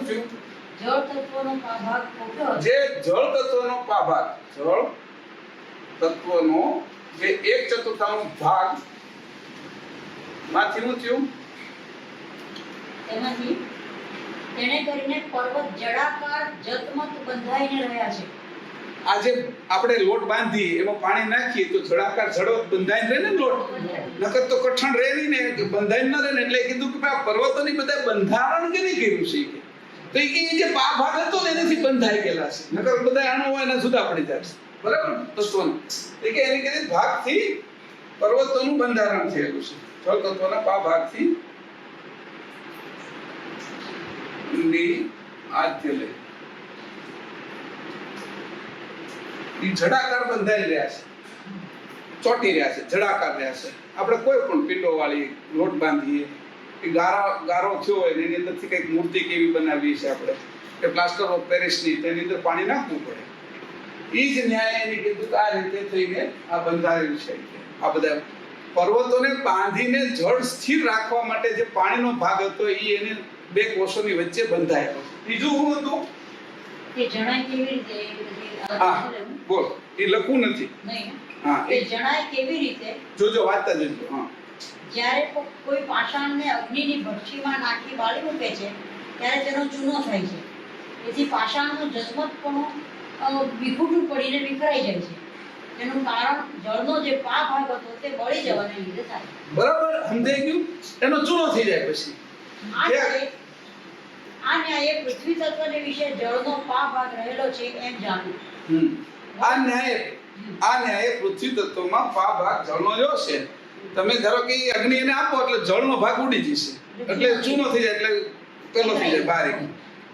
જળ તત્વનો ભાગ ખોટો જે જળ તત્વનો ભાગ જળ તત્વનો જે 1/4 ભાગ માંથી શું થયું તેમાંથી તેને કરીને પર્વત જળાકાર જતમત બંધાઈને રહ્યા છે. આજે આપણે લોટ બાંધી એમાં પાણી નાખીએ તો જળાકાર જડવત બંધાઈને રહે ને લોટ નકર તો કઠણ રહે નહીં ને બંધાઈને ન રહે ને એટલે કીધું કે આ પર્વતોની બધા બંધારણ કેની કર્યું છે તો એ કે જે ભાગ હતો ને એનાથી બંધાઈ ગયેલા છે નકર બધા આણો હોય એના જુદા પડી જાય છે બરાબર તત્વનો એ કે એની કે ભાગથી પર્વતોનું બંધારણ થયેલું છે જળ તત્વના ભાગથી ની આદ્ય લઈ ઈ જડાકાર બંધાઈ રહ્યા છે ચોટી રહ્યા છે જડાકાર રહ્યા છે આપણે કોઈ પણ પિંડો વાળી લોટ બાંધીએ કે ગારો થયો હોય એની અંદરથી કંઈક મૂર્તિ કેવી બનાવીએ છે આપણે કે પ્લાસ્ટર ઓફ પેરિસની તેની અંદર પાણી નાખવું પડે ઈ જ ન્યાય એની કીધું આ રીતે થઈને આ બંધાયેલું છે આ બધા પર્વતોને બાંધીને જળ સ્થિર રાખવા માટે જે પાણીનો ભાગ હતો એ એને બે કોષોની વચ્ચે બંધાયેલો બીજું શું હતું તે જણાય કેવી રીતે હા બોલ એ લખવું નથી નહીં હા એ જણાય કેવી રીતે જોજો વાંચતા જજો હા જ્યારે કોઈ પાષાણને અગ્નિની ભઠ્ઠીમાં નાખી બાળી મૂકે છે ત્યારે તેનો ચૂનો થાય છે. તેથી પાષાણનું જસમતપણું વિખૂટું પડીને વિખરાઈ જાય છે. તેનું કારણ જળનો જે ભાગ હતો તે બળી જવાને લીધે થાય. બરાબર સમજાઈ ગયું એનો ચૂનો થઈ જાય પછી આ ન્યાયે પૃથ્વી તત્વને વિશે જળનો ભાગ રહેલો છે એમ જાણ્યું. આ ન્યાયે પૃથ્વી તત્વમાં ભાગ જળનો જો છે તમે ધારો કે અગ્નિ એને આપો એટલે જળનો ભાગ ઉડી જશે એટલે ચૂનો થઈ જાય એટલે પેલો થઈ જાય બારીક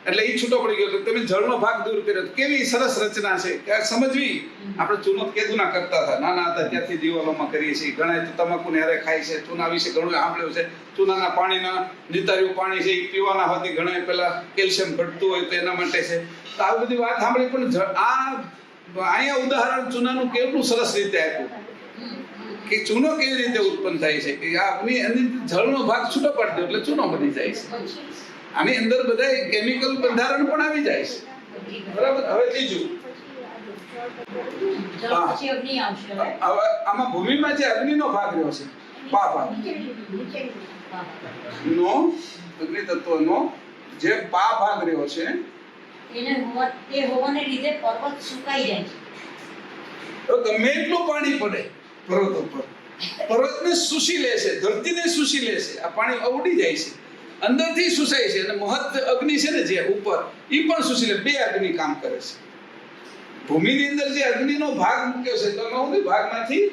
એટલે એ છૂટો પડી ગયો તમે જળનો ભાગ દૂર કર્યો કેવી સરસ રચના છે કે સમજવી આપણે ચૂનો કેદુના કરતા હતા નાના હતા ત્યાંથી દિવાલોમાં કરીએ છીએ ઘણા તો તમાકુને હારે ખાય છે ચૂના વિશે ઘણું સાંભળ્યું છે ચૂનાના પાણીના નિતાર્યું પાણી છે એ પીવાના હોતી ઘણા પેલા કેલ્શિયમ ઘટતું હોય તો એના માટે છે તો આ બધી વાત સાંભળી પણ આ અહીંયા ઉદાહરણ ચૂનાનું કેટલું સરસ રીતે આપ્યું કે ચૂનો કેવી રીતે ઉત્પન્ન થાય છે કે આ એની જળનો ભાગ છૂટો પડી એટલે ચૂનો બની જાય છે આની અંદર બધા કેમિકલ બંધારણ પણ આવી જાય છે બરાબર હવે ત્રીજું પછી અગ્નિ આવશે. હવે આમાં ભૂમિમાં જે અગ્નિનો ભાગ રહ્યો છે ભાગ નો અગ્નિ તત્વનો જે ભાગ રહ્યો છે તે હોવાને લીધે પર્વત સુકાઈ જાય છે. તો ગમે એટલું પાણી પડે પર્વત ઉપર પર્વતને શોષી લે છે ધરતીને શોષી લે છે આ પાણી ઉડી જાય છે અંદરથી શોષાય છે અને મહત્વ અગ્નિ છે ને જે ઉપર ઈ પણ શોષી લે બે અગ્નિ કામ કરે છે ભૂમિની અંદર જે અગ્નિનો ભાગ મૂક્યો છે તો એમાં ભાગમાંથી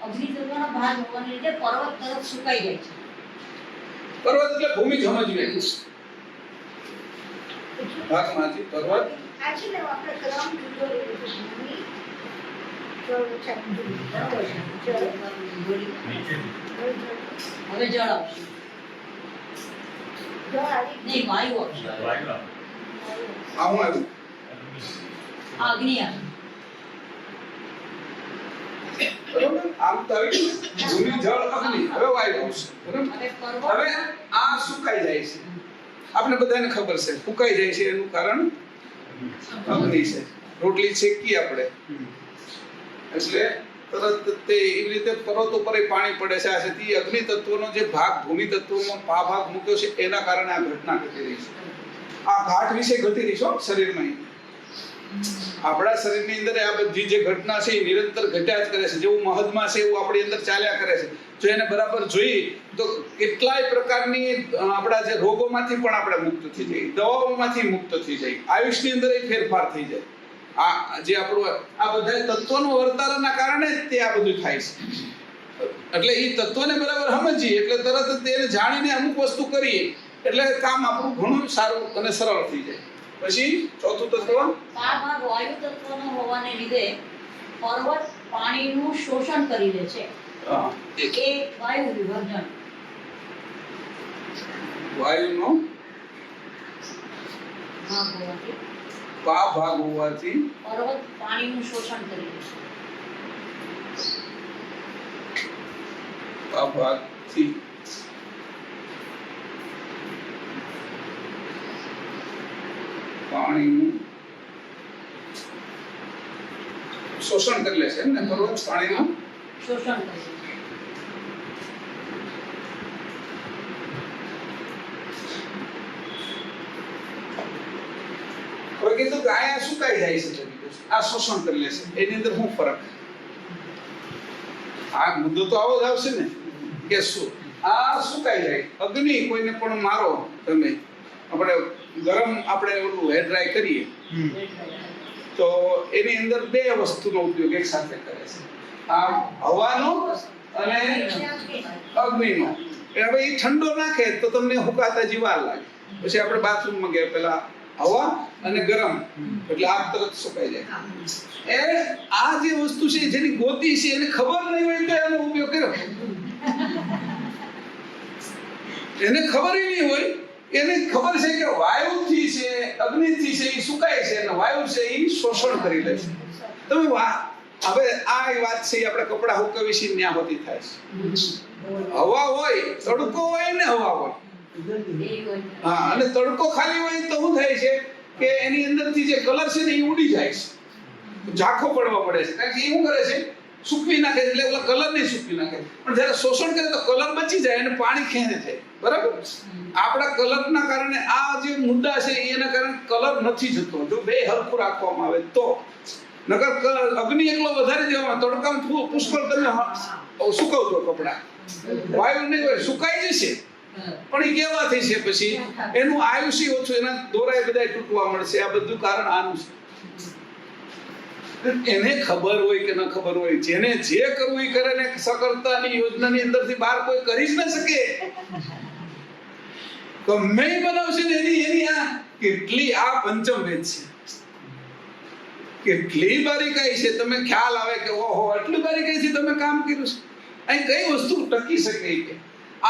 અગ્નિ તત્વનો ભાગ હોવાને લીધે પર્વત તરફ સુકાઈ જાય છે. પર્વત એટલે ભૂમિ સમજવી ભાગમાંથી પર્વત હવે જળ આવશે નહીં, વાયુ આવશે. આ હું આવ્યું અગ્નિ આવશે. બરોબર, આમ તો આવી ગયું. ભૂમિ, જળ, અગ્નિ. હવે વાયુ આવશે. બરોબર, હવે પર્વત હવે આ સુકાઈ જાય છે. આપણે બધાને ખબર છે સુકાઈ જાય છે એનું કારણ અગ્નિ છે. રોટલી શેકી આપણે એટલે તરત તે એવી રીતે પર્વતો પર પાણી પડે છે. આ છે તે અગ્નિ તત્વનો જે ભાગ ભૂમિ તત્વમાં ભાગ મૂક્યો છે એના કારણે આ ઘટના ઘટી રહી છે. આ ઘાટ વિશે ઘટી રહી છે શરીરમાં. આપણા શરીરની અંદર આ બધી જે ઘટના છે એ નિરંતર ઘટ્યા જ કરે છે. જેવું મહદમાં છે એવું આપણી અંદર ચાલ્યા કરે છે. જો એને બરાબર જોઈએ તો કેટલાય પ્રકારની આપણા જે રોગોમાંથી પણ આપણે મુક્ત થઈ જઈએ, દવાઓમાંથી મુક્ત થઈ જઈએ, આયુષની અંદર ફેરફાર થઈ જાય. આ જે આપણું આ બધા તત્વોનું વર્તારાના કારણે જ તે આ બધું થાય છે. એટલે એ તત્વને બરાબર સમજીએ એટલે તરત જ તેને જાણીને અમુક વસ્તુ કરીએ એટલે કામ આપણું ઘણું સારું અને સરળ થઈ જાય. પછી ચોથું તત્વ આ ભાગ વાયુ તત્વનો હોવાને લીધે પર્વત પાણીનું શોષણ કરી લે છે. એ વાયુ વિભાજન. વાયુનો ભાગ હોવાથી પર્વત પાણીનું શોષણ કરી લે છે. આ ભાગથી પાણીનું શોષણ કરી લે છે એમ ને. પર્વત પાણીનું શોષણ કરે છે. હવે કીધું કે આ સુકાઈ જાય છે, આ શોષણ કરી લે છે. એની અંદર શું ફરક? આ મુદ્દો તો આવો જ આવશે ને કે શું આ સુકાઈ જાય. અગ્નિ કોઈને પણ મારો તમે આપણે ગરમ આપણે ઓલું હેર ડ્રાય કરીએ તો એની અંદર બે વસ્તુનો ઉપયોગ એક સાથે કરે છે. આ હવાનો અને અગ્નિનો. હવે એ ઠંડો નાખે તો તમને હુકાતા જીવાર લાગે. પછી આપણે બાથરૂમમાં ગયા પેલા હવા અને ગરમ એટલે આગ તરત સુકાઈ જાય. એ આ જે વસ્તુ છે જેની ગોતી છે એને ખબર નહીં હોય તો એનો ઉપયોગ કર્યો. એને ખબર નહીં હોય, એને ખબર છે કે વાયુથી છે અગ્નિથી છે એ સુકાય છે અને વાયુ છે એ શોષણ કરી લે છે. તમે હવે આ વાત છે આપણે કપડા હુકવી છે ન્યા હોતી થાય છે. હવા હોય તડકો હોય ને હવા હોય હા અને તડકો ખાલી હોય તો શું થાય છે કે એની અંદરથી જે કલર છે ને એ ઉડી જાય છે, ઝાંખો પડવા પડે છે. કારણ કે એ શું કરે છે સૂકવી નાખે એટલે ઓલા કલર નહીં સૂકવી નાખે. પણ જ્યારે શોષણ કરે તો કલર બચી જાય અને પાણી ખેંચે છે. બરાબર, આપણા કલરના કારણે આ જે મુદ્દા છે એના કારણે કલર નથી જતો. જો બે હરખું રાખવામાં આવે તો નકર અગ્નિ એકલો વધારે દેવામાં તડકામાં પુષ્કળ તમે સુકવજો કપડા, વાયુ નહીં હોય સુકાઈ જશે પણ એ કેવાથી છે પછી એનું આયુષ્ય ઓછું, એના દોરાય બધા તૂટવા મળશે. આ બધું કારણ આનું છે. એને ખબર હોય કે ન ખબર હોય, જેને જે કરવું એ કરે ને સકર્તાની યોજનાની અંદરથી બહાર કોઈ કરી જ ન શકે. ગમે બનાવશે ને એની આ કેટલી આ પંચમ વેદ છે, કેટલી બારીકાઈ છે. તમે ખ્યાલ આવે કે ઓહો આટલી બારીકાઈથી તમે કામ કર્યું છે. અહીં કઈ વસ્તુ ટકી શકે કે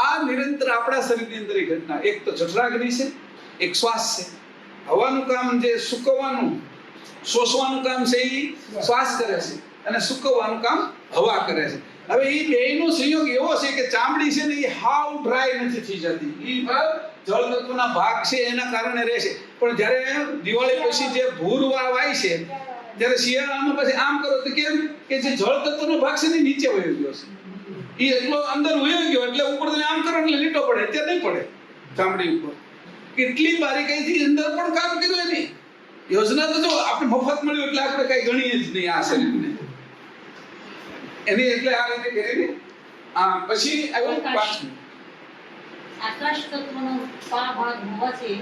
આ નિરંતર આપણા શરીરની અંદર ઘટના. એક તો જઠરાગ્નિ છે, એક શ્વાસ છે. હવાનું કામ જે સૂકવવાનું શોષવાનું કામ છે એ શ્વાસ કરે છે અને સૂકવવાનું કામ હવા કરે છે. હવે એ બેયનો સંયોગ એવો છે કે ચામડી છે ને એ હાવ ડ્રાય નથી થઈ જતી. એ જળ તત્વના ભાગ છે એના કારણે રહે છે. પણ જ્યારે દિવાળી પછી જે ભૂર વાય છે ત્યારે શિયાળામાં પછી આમ કરો તો કેમ કે જે જળ તત્વનો ભાગ છે ને નીચે વયો ગયો છે, એ એટલો અંદર વયો ગયો એટલે ઉપર તમે આમ કરો એટલે લીટો પડે, ત્યાં નહીં પડે ચામડી ઉપર. કેટલી બારીકાઈથી અંદર પણ કામ કર્યું એની યોજના. તો જો આપણે મફત મળ્યું એટલે આપણે કઈ ગણીએ જ નહીં આ શરીરને એની. એટલે આ રીતે કરીને પછી આવ્યું પાંચમું આકાશ તત્વનો ભાગ હોવાથી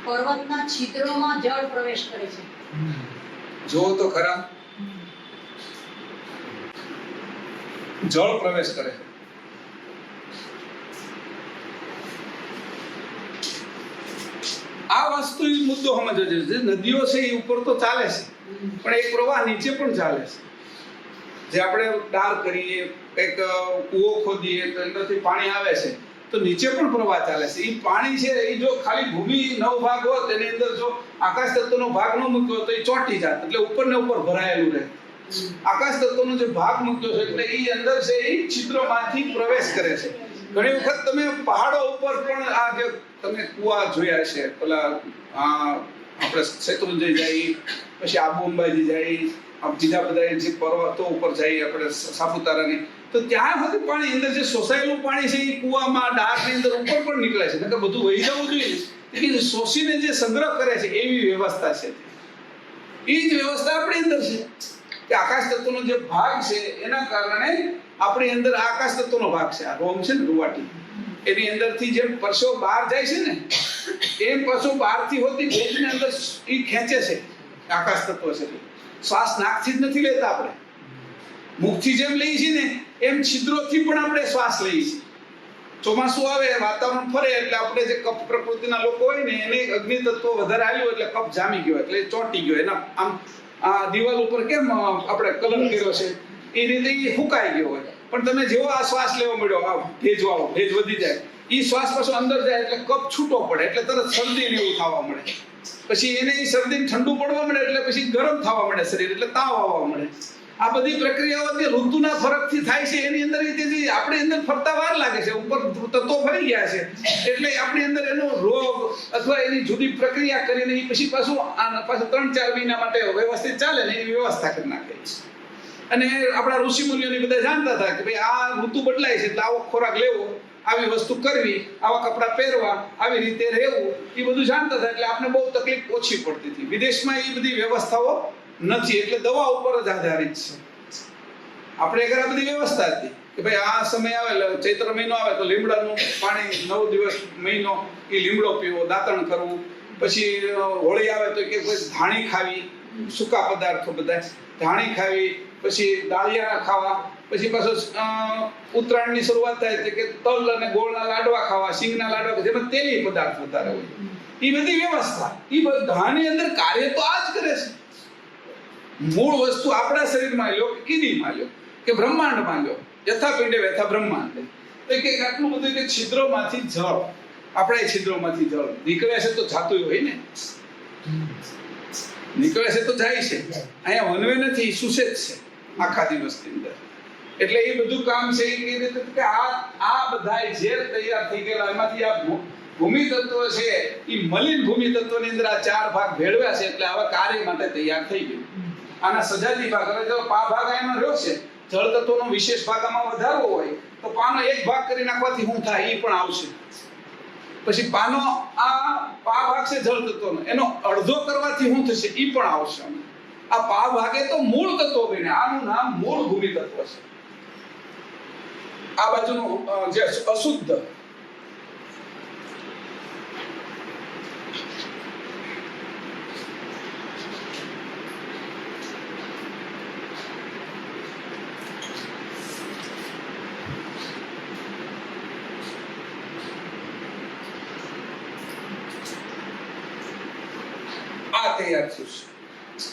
પર્વતના છિદ્રોમાં જળ પ્રવેશ કરે છે. જો તો ખરા જળ પ્રવેશ કરે. આ વાસ્તવિક મુદ્દો સમજવો જોઈએ. નદીઓ છે એ ઉપર તો ચાલે છે પણ એક પ્રવાહ નીચે પણ ચાલે છે. જે આપણે ડાર કરીએ, એક કૂવો ખોદીએ તો અંદરથી પાણી આવે છે, તો નીચે પણ પ્રવાહ ચાલે છે. એ પાણી છે એ જો ખાલી ભૂમિ 9 ભાગ હોત એની અંદર જો આકાશ તત્વનો ભાગ ન મૂક્યો તો એ ચોંટી જાત, એટલે ઉપર ને ઉપર ભરાયેલું રહે. આકાશ તત્વનો જે ભાગ મૂક્યો છે એટલે એ અંદર છે એ છિદ્રોમાંથી પ્રવેશ કરે છે. ઘણી વખત તમે પહાડો ઉપર પણ આ જે તમે કુવા જોયા છે, પેલા આપણે શેત્રુંજય જઈએ, પછી આબુ અંબાજી જઈએ, બીજા બધા જે પર્વતો ઉપર જઈએ આપણે સાપુતારાની, તો ત્યાં સુધી પાણી અંદર જે શોષાયેલું પાણી છે એ કુવામાં ડારની અંદર ઉપર પણ નીકળે છે. નકર બધું વહી જવું જોઈએ, એ શોષીને જે સંગ્રહ કરે છે એવી વ્યવસ્થા છે. એ જ વ્યવસ્થા આપણી અંદર છે કે આકાશ તત્વનો જે ભાગ છે એના કારણે આપણી અંદર આકાશ તત્વનો ભાગ છે, આ રોમ છે ને રૂવાટી, એની અંદરથી જેમ પરસેવો બહાર જાય છે ને એમ પરસેવો બહારથી હોતી ભેજની અંદર એ ખેંચે છે. આકાશ તત્વ છે શ્વાસ નાકથી જ નથી લેતા આપણે, મુખથી જેમ લઈએ છીએ ને એમ છિદ્રોથી પણ આપણે શ્વાસ લઈએ છીએ. ચોમાસું આવે, વાતાવરણ ફરે એટલે આપણે જે કફ પ્રકૃતિના લોકો હોય ને એને અગ્નિ તત્વ વધારે આવ્યું એટલે કફ જામી ગયો, એટલે ચોંટી ગયો. એના આમ આ દિવાલ ઉપર કેમ આપણે કલર કર્યો છે એ રીતે એ ફૂંકાઈ ગયો હોય. પણ તમે જેવો આ શ્વાસ લેવો મળ્યો, આ ભેજવાળો, ભેજ વધી જાય, એ શ્વાસ પાછો અંદર જાય એટલે કફ છૂટો પડે, એટલે તરત શરદી જેવું થવા મળે. પછી એને એ શરદી ઠંડુ પડવા મળે એટલે પછી ગરમ થવા મળે શરીર, એટલે તાવ આવવા મળે. આ બધી પ્રક્રિયાઓ જે ઋતુના ફરકથી થાય છે એની અંદર આપણી અંદર ફરતા વાર લાગે છે, ઉપર તત્વો ફરી ગયા છે એટલે આપણી અંદર એનો રોગ અથવા એની જુદી પ્રક્રિયા કરીને એ પછી પાછું 3-4 મહિના માટે વ્યવસ્થિત ચાલે ને એની વ્યવસ્થા કરી નાખે છે. અને આપણા ઋષિ મુનિઓની બધા જાણતા હતા કે ભાઈ આ ઋતુ બદલાય છે એટલે આવો ખોરાક લેવો, આવી વસ્તુ કરવી, આવા કપડાં પહેરવા, આવી રીતે રહેવું, એ બધું જાણતા હતા એટલે આપણે બહુ તકલીફ ઓછી પડતી હતી. વિદેશમાં એ બધી વ્યવસ્થાઓ નથી, એટલે દવા ઉપર જ આધારિત છે. આપણે આગળ આ બધી વ્યવસ્થા હતી કે ભાઈ આ સમય આવે, ચૈત્ર મહિનો આવે તો લીમડાનું પાણી 9 દિવસ મહિનો એ લીમડો પીવો, દાંતણ કરવું. પછી હોળી આવે તો કે કોઈ ધાણી ખાવી, સૂકા પદાર્થો બધા ધાણી ખાવી, પછી દાળિયા ખાવા, પછી પાછો ઉત્તરાયણની શરૂઆત થાય કે તલ અને ગોળના લાડવા ખાવા, સિંગના લાડવા, જેમાં તેલી પદાર્થ વધારે હોય. એ બધી વ્યવસ્થા, એ બધાની અંદર કાર્ય તો આ જ કરે છે. મૂળ વસ્તુ આપણા શરીરમાં લ્યો કે કીડીમાં લ્યો કે બ્રહ્માંડમાં લ્યો, યથા પિંડે વ્યથા બ્રહ્માંડ, તો કે આટલું બધું કે છિદ્રોમાંથી જળ, આપણા છિદ્રોમાંથી જળ નીકળે છે તો જાતું હોય ને, નીકળે છે તો જાય છે. અહીંયા વનવે નથી, સુસે જ છે આખા દિવસની અંદર. એટલે એ બધું કામ છે એ રીતે કે આ બધા જે તૈયાર થઈ ગયેલા એમાંથી આ ભૂમિ તત્વ છે એ મલિન ભૂમિ તત્વની અંદર આ 4 ભાગ ભેળવ્યા છે એટલે આવા કાર્ય માટે તૈયાર થઈ ગયું. આના સજાતી ભાગ, હવે જો પા ભાગ એમાં રહ્યો છે, જળ તત્વનો વિશેષ ભાગ આમાં વધારવો હોય તો પાનો 1 ભાગ કરી નાખવાથી શું થાય એ પણ આવશે. પછી પાનો આ પા ભાગ છે જળ તત્વનો, એનો અડધો કરવાથી શું થશે એ પણ આવશે. આ પા ભાગે તો મૂળ તત્વ બને, આનું નામ મૂળ ભૂમિ તત્વ છે. આ બાજુનું જે અશુદ્ધ તૈયાર થયું છે,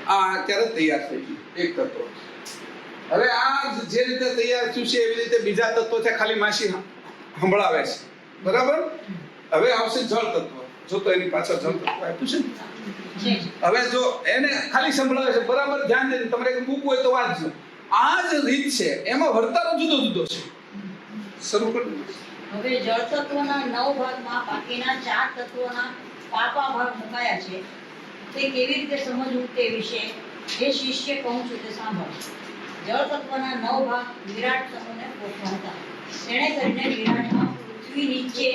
આ અત્યારે તૈયાર થઈ ગયું એક તત્વ. હવે આ જે રીતે તૈયાર થયું છે એવી રીતે બીજા તત્વો છે, ખાલી માસી સંભળાવે છે, બરાબર. હવે આવશે જળ તત્વ. જો તો એની પાછળ જળ તત્વ આપ્યું છે ને, હવે જો એને ખાલી સંભળાવે છે, બરાબર ધ્યાન દે, તમારે બુક હોય તો વાંચજો. આ જ રીત છે, એમાં વર્તારો જુદો જુદો છે. શરૂ કરો. હવે જળ તત્વના 9 ભાગમાં બાકીના 4 તત્વોના પાપા ભાગ મુકાયા છે. તે કેવી રીતે સમજવું તે વિશે જે શિષ્ય કહું છું તે સાંભળો. જળ તત્વના 9 ભાગ વિરાટ સમૂહને પોષવા હતા. તેણે કરીને વિરાટમાં પૃથ્વી નીચે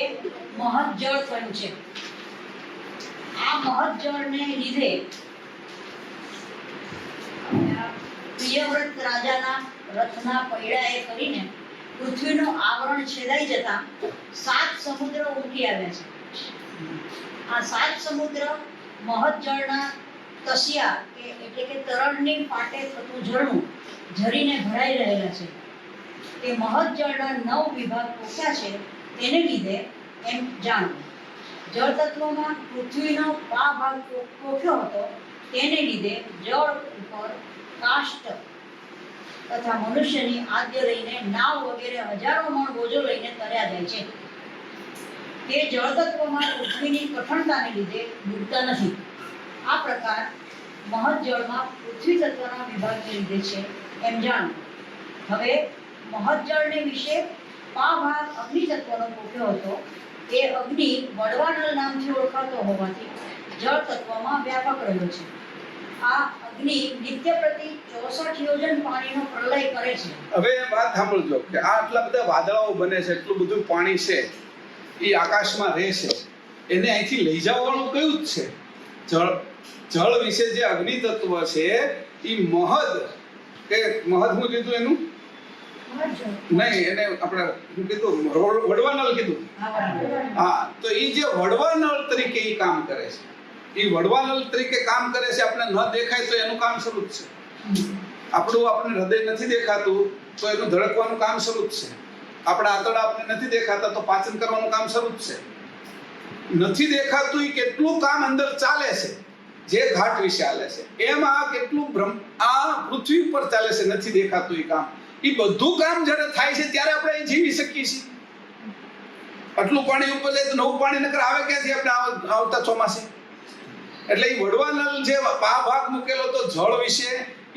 મહત જળ થયું છે. આ મહત જળને લીધે પ્રિયવ્રત રાજાના રથના પૈડાએ કરીને પૃથ્વીનું આવરણ છેદાઈ જતા 7 સમુદ્ર ઉમટી આવ્યા છે. આ 7 સમુદ્ર મહત જળના તસિયા એટલે કે તરણની પાટે થતું ઝરણું ઝરીને ભરાઈ રહેલા છે. તે મહત જળના 9 વિભાગ પોખ્યા છે. તેને લીધે એમ જાણવું. જળ તત્વમાં પૃથ્વીનો પા ભાગ પોખ્યો હતો. તેને લીધે જળ ઉપર કાષ્ઠ તથા મનુષ્યની આદ્ય લઈને નાવ વગેરે હજારો મણ બોજો લઈને તર્યા જાય છે. તે જળ તત્વમાં પૃથ્વીની કઠણતાને લીધે ડૂબતા નથી. આ પ્રકાર મહદ જળમાં પૃથ્વી તત્વના વિભાગને લીધે છે એમ જાણો. હવે મહદ જળને વિશે પા ભાગ અગ્નિ તત્વનો પોખ્યો હતો. એ અગ્નિ વડવાનળ નામથી ઓળખાતો હોવાથી જળ તત્વમાં વ્યાપક રહ્યો છે. આ અગ્નિ નિત્ય પ્રતિ 64 યોજન પાણીનો પ્રલય કરે છે. હવે વાત સાંભળજો કે આ આટલા બધા વાદળાઓ બને છે, એટલું બધું પાણી છે, એ આકાશમાં રહે છે, એને અહીંથી લઈ જવાનું કયું જ છે? જળ. જળ વિશે જે અગ્નિ તત્વ છે એ મહદ કે મહદ હું કીધું એનું નહીં, એને આપણે શું કીધું? વડવાનળ કીધું. હા, તો એ જે વડવાનળ તરીકે એ કામ કરે છે, એ વડવાનળ તરીકે કામ કરે છે. આપણે ન દેખાય તો એનું કામ શરૂ જ છે. આપણને હૃદય નથી દેખાતું તો એનું ધડકવાનું કામ શરૂ જ છે. આપણા આંતરડા આપણે નથી દેખાતા તો પાચન કરવાનું કામ શરૂ જ છે. નથી દેખાતું એ કેટલું કામ અંદર ચાલે છે, જે ઘાટ વિશે ચાલે છે, એમ આ કેટલું આ પૃથ્વી ઉપર ચાલે છે, નથી દેખાતું એ કામ. એ બધું કામ જ્યારે થાય છે ત્યારે આપણે જીવી શકીએ છીએ. આટલું પાણી ઉપર જાય તો નવું પાણી નકર આવે ક્યાંથી આપણે આવતા ચોમાસે? એટલે એ વડવાનળ જે ભાગ મૂકેલો તો જળ વિશે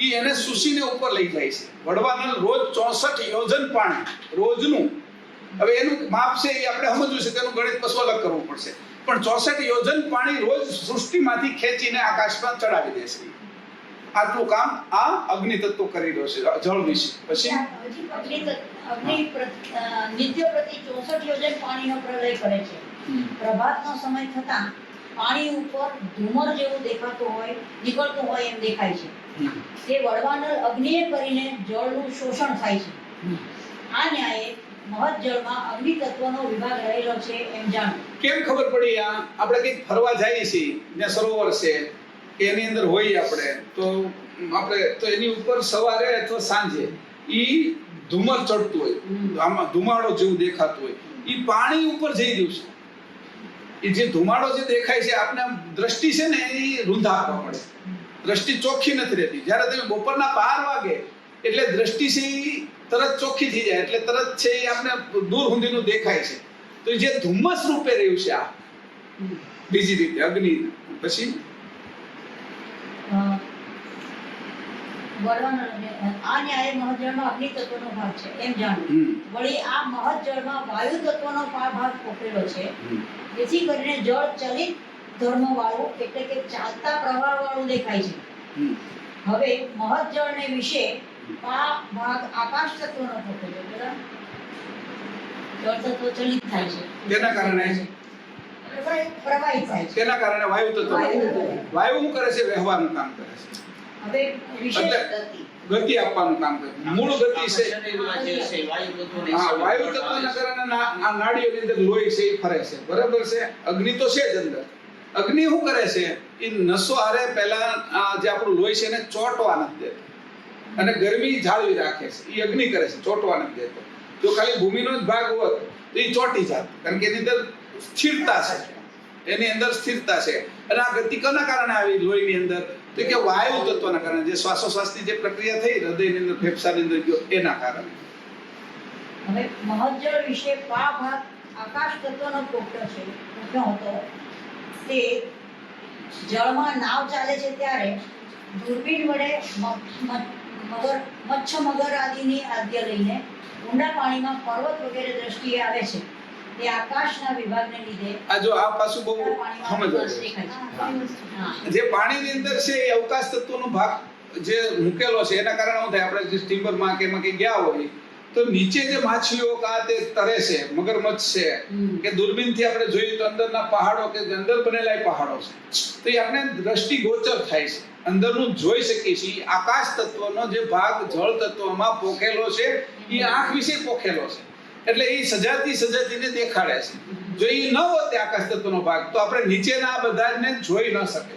ઈ એને સુસીને ઉપર લઈ જાય છે. વડવાનળ રોજ 64 યોજન પાણી રોજનું. હવે એનું માપ છે એ આપણે સમજવું છે, તેનું ગણિત પછી અલગ કરવું પડશે. પણ 64 યોજન પાણી રોજ સૃષ્ટિમાંથી ખેંચીને આકાશમાં ચડાવી દે છે. આટલું કામ આ અગ્નિ તત્વ કરી રહ્યો છે જળ વિશે. પછી નિત્ય પ્રતિ 64 યોજન પાણીનો પ્રલય કરે છે. પ્રભાતનો સમય થતા પાણી ઉપર ધુમર જેવું દેખાતું હોય, નીકળતું હોય એમ દેખાય છે. તે વડવાનળ અગ્નિએ કરીને જળનું શોષણ થાય છે. આ ન્યાયે મહદ જળમાં અગ્નિ તત્વનો વિભાગ રહેલો છે એમ જાણો. કેમ ખબર પડી? આપણે કંઈક ફરવા જઈએ છીએ, ત્યાં સરોવર છે, એની અંદર હોઈએ આપણે તો એની ઉપર સવારે અથવા સાંજે ઈ ધુમર ચડતું હોય, આમાં ધુમાડો જેવું દેખાતું હોય, ઈ પાણી ઉપર જઈ રહ્યું છે. એ જે ધુમાડો જે દેખાય છે, આપણે દ્રષ્ટિ છે ને એ રૂંધા આપવા પડે. દ્રષ્ટિ ચોખ્ખી નથી રહેતી. જ્યારે તમે બપોરના 12 વાગે એટલે દ્રષ્ટિ છે એ તરત ચોખ્ખી થઈ જાય, એટલે તરત છે એ આપણે દૂર સુધીનું દેખાય છે. તો જે ધુમ્મસ રૂપે રહ્યું છે આ બીજી રીતે અગ્નિ. પછી આ ન્યાય મહદ જળમાં અગ્નિ તત્વનો ભાગ છે એમ જાણો. વળી આ મહદ જળમાં વાયુ તત્વનો ભાગ પોખરેલો છે. જેથી કરીને જળ ચલિત ધર્મ વાળું એટલે કે ચાલતા પ્રવાહ વાળું દેખાય છે. હવે મહદ જળને વિશે ભાગ આકાશ તત્વનો પોખરેલો. જળ તત્વ ચલિત થાય છે, તેના કારણે પ્રવાહિત થાય છે. તેના કારણે વાયુ તત્વ. વાયુ શું કરે છે? વહેવાનું કામ કરે છે. હવે વિશેષ ગતિ આપવાનું કામ કરે. મૂળ ગતિ છે. હા, વાયુ તત્વના કારણે આ નાડીઓની અંદર લોહી છે એ ફરે છે. બરાબર છે? અગ્નિ તો છે જ અંદર. અગ્નિ શું કરે છે? એ નસો હારે પહેલા જે આપણું લોહી છે એને ચોંટવા નથી દેતો અને ગરમી જાળવી રાખે છે. એ અગ્નિ કરે છે, ચોંટવા નથી દેતો. જો ખાલી ભૂમિનો જ ભાગ હોત તો એ ચોંટી જાત, કારણ કે એની અંદર સ્થિરતા છે. એની અંદર સ્થિરતા છે. અને આ ગતિ કોના કારણે આવી લોહીની અંદર? તો કે વાયુ તત્વના કારણે. જે શ્વાસોશ્વાસની જે પ્રક્રિયા થઈ હૃદયની અંદર, ફેફસાની અંદર ગયો એના કારણે. હવે મહદ જળ વિશે ભાગ આકાશ તત્વનો પોખ્યો છે. પોખ્યો હતો તે જળમાં નાવ ચાલે છે ત્યારે દૂરબીન વડે મચ્છ મગર આદિની આદ્ય લઈને ઊંડા પાણીમાં પર્વત વગેરે દ્રષ્ટિએ આવે છે. તે આકાશના વિભાગને લીધે આ જો આ પાછું બહુ સમજવા જે પાણીની અંદર છે એ અવકાશ તત્વનો ભાગ જે મૂકેલો છે એના કારણે શું થાય? આપણે જે સ્ટીમરમાં કે એમાં કે ગયા હોય તો નીચે જે માછલીઓ તે તરે છે, મગરમચ્છ છે કે દૂરબીનથી આપણે જોઈએ તો અંદરના પહાડો કે અંદર બનેલા પહાડો છે, તો એ આપણે દ્રષ્ટિગોચર થાય છે, અંદરનું જોઈ શકીએ છીએ. આકાશ તત્વનો જે ભાગ જળ તત્વમાં પોખેલો છે એ આંખ વિશે પોખેલો છે. એટલે એ સજાતીને દેખાડે છે. જો એ ન હોત આકાશ તત્વનો ભાગ તો આપણે નીચેના બધાને જોઈ ન શકે.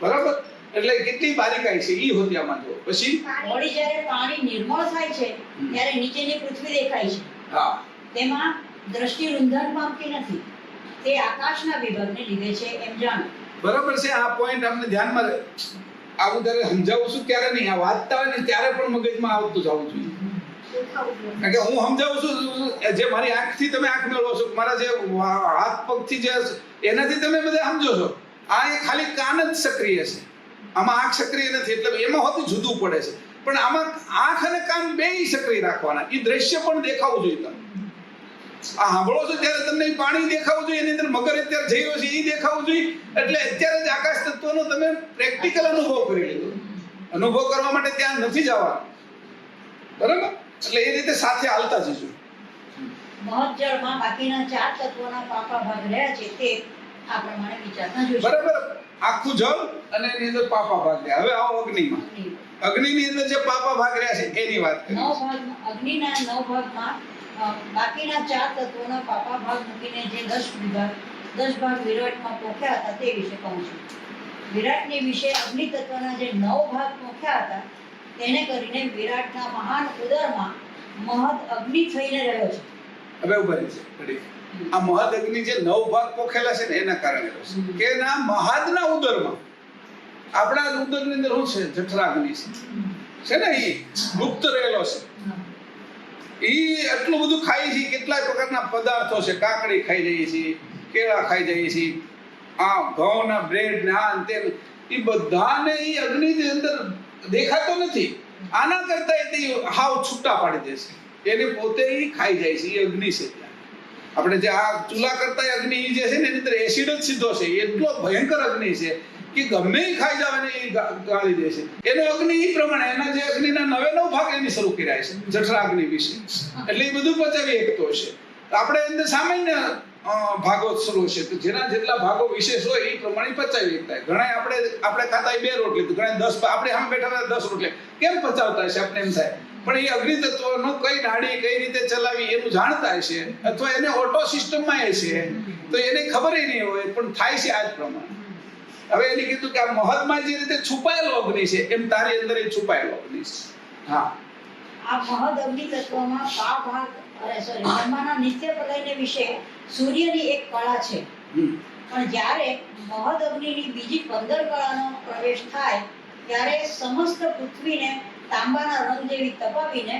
બરાબર? એટલે કેટલી બારીકાઈ છે ઈ હોતી આમાં જો. પછી વળી જ્યારે પાણી નિર્મળ થાય છે ત્યારે નીચેની પૃથ્વી દેખાય છે. હા, તેમાં દ્રષ્ટિ રૂંધાણ પામતી નથી. તે આકાશના વિભાગને લીધે છે એમ જાણો. બરાબર છે? આ પોઈન્ટ આપણે ધ્યાનમાં આવું જ્યારે સમજાવું છું ત્યારે નહીં, આ વાંચતા હોય ને ત્યારે પણ મગજમાં આવતું જવું જોઈએ. કારણ કે હું સમજાવું છું, જે મારી આંખથી તમે આંખ મેળવો છો, મારા જે હાથ પગથી જે એનાથી તમે બધા સમજો છો, આ એ ખાલી કાન જ સક્રિય છે, આમાં આંખ સક્રિય નથી. એટલે એમાં હોતું જુદું પડે છે, પણ આમાં આંખ અને કાન બેય સક્રિય રાખવાના. એ દ્રશ્ય પણ દેખાવું જોઈએ. તમે આ સાંભળો છો ત્યારે તમને પાણી દેખાવું જોઈએ, એની અંદર મગર અત્યારે જઈ રહ્યો છે એ દેખાવું જોઈએ. એટલે અત્યારે જ આકાશ તત્વનો તમે પ્રેક્ટિકલ અનુભવ કરી લીધો. અનુભવ કરવા માટે ત્યાં નથી જવાનું, બરાબર? એટલે એ રીતે સાથે હાલતા જજો. મહદ જળમાં બાકીના 4 તત્વોના પાપા ભાગ રહ્યા છે તે આ પ્રમાણે વિચારણા જોઈશું. બરાબર? આખું જળ અને એની અંદર પાપા ભાગ રહ્યા. હવે આવો અગ્નિમાં. અગ્નિની અંદર જે પાપા ભાગ રહ્યા છે એની વાત કરીએ. 9 ભાગમાં, અગ્નિના 9 ભાગમાં બાકીના 4 તત્વોના પાપા ભાગ મૂકીને જે 10 ભાગ વિરાટમાં પોખ્યા હતા તે વિશે કહું છું. વિરાટની વિશે અગ્નિ તત્વના જે 9 ભાગ પોખ્યા હતા તેને કરીને વિરાટના મહાન ઉદરમાં મહદ અગ્નિ થઈને રહ્યો છે. હવે ઉભા રહી છે ઘડી. આ મહદ અગ્નિ જે 9 ભાગ પોખેલા છે ને એના કારણે કે ના મહાદના ઉદરમાં, આપણા ઉદરની અંદર શું છે? જઠરાગ્નિ છે ને, એ ગુપ્ત રહેલો છે. ઈ એટલું બધું ખાઈ છે, કેટલાય પ્રકારના પદાર્થો છે, કાકડી ખાઈ જઈએ છીએ, કેળા ખાઈ જઈએ છીએ, આ ઘઉંના બ્રેડ ને આ તે, એ બધાને ઈ અગ્નિની અંદર દેખાતો નથી. આના કરતા એ હાવ છૂટા પાડી દેશે, એને પોતે ઈ ખાઈ જાય છે. એ અગ્નિ છે. આપણે જે આ ચૂલા કરતા અગ્નિ જે છે ને એની અંદર એસિડ જ સીધો છે, એટલો ભયંકર અગ્નિ છે કે ગમે એ ખાઈ જાવ ને એ ગાળી દે છે. એનો અગ્નિ એ પ્રમાણે એના જે અગ્નિના 9 ભાગ એની શરૂ કર્યા છે જઠરાગ્નિ વિશે. એટલે એ બધું પચાવી શકતો હશે. આપણે અંદર સામાન્ય ભાગો શરૂ છે, તો જેના જેટલા ભાગો વિશેષ હોય એ પ્રમાણે પચાવી શકતા. ઘણા આપણે ખાતા 2 રોટલી, તો ઘણા 10, આપણે આમ બેઠા 10 રોટલી કેમ પચાવતા હશે આપણે એમ થાય. પણ એ અગ્નિ તત્વનો કઈ નાડી કઈ રીતે ચલાવી એનું જાણતા હશે, અથવા એને ઓટો સિસ્ટમમાં હશે, તો એને ખબર નહીં હોય, પણ થાય છે આ જ પ્રમાણે. હવે એને કીધું કે આ મહદમાં જે રીતે છુપાયેલો અગ્નિ છે એમ તારી અંદર એ છુપાયેલો અગ્નિ છે. હા, આ મહદ અગ્નિ તત્વમાં બ્રહ્માના નિત્ય પ્રલયને વિશે સૂર્યની એક કળા છે. પણ જ્યારે મહદ અગ્નિની બીજી 15 કળાનો પ્રવેશ થાય ત્યારે સમસ્ત પૃથ્વીને તાંબાના રંગ જેવી તપાવીને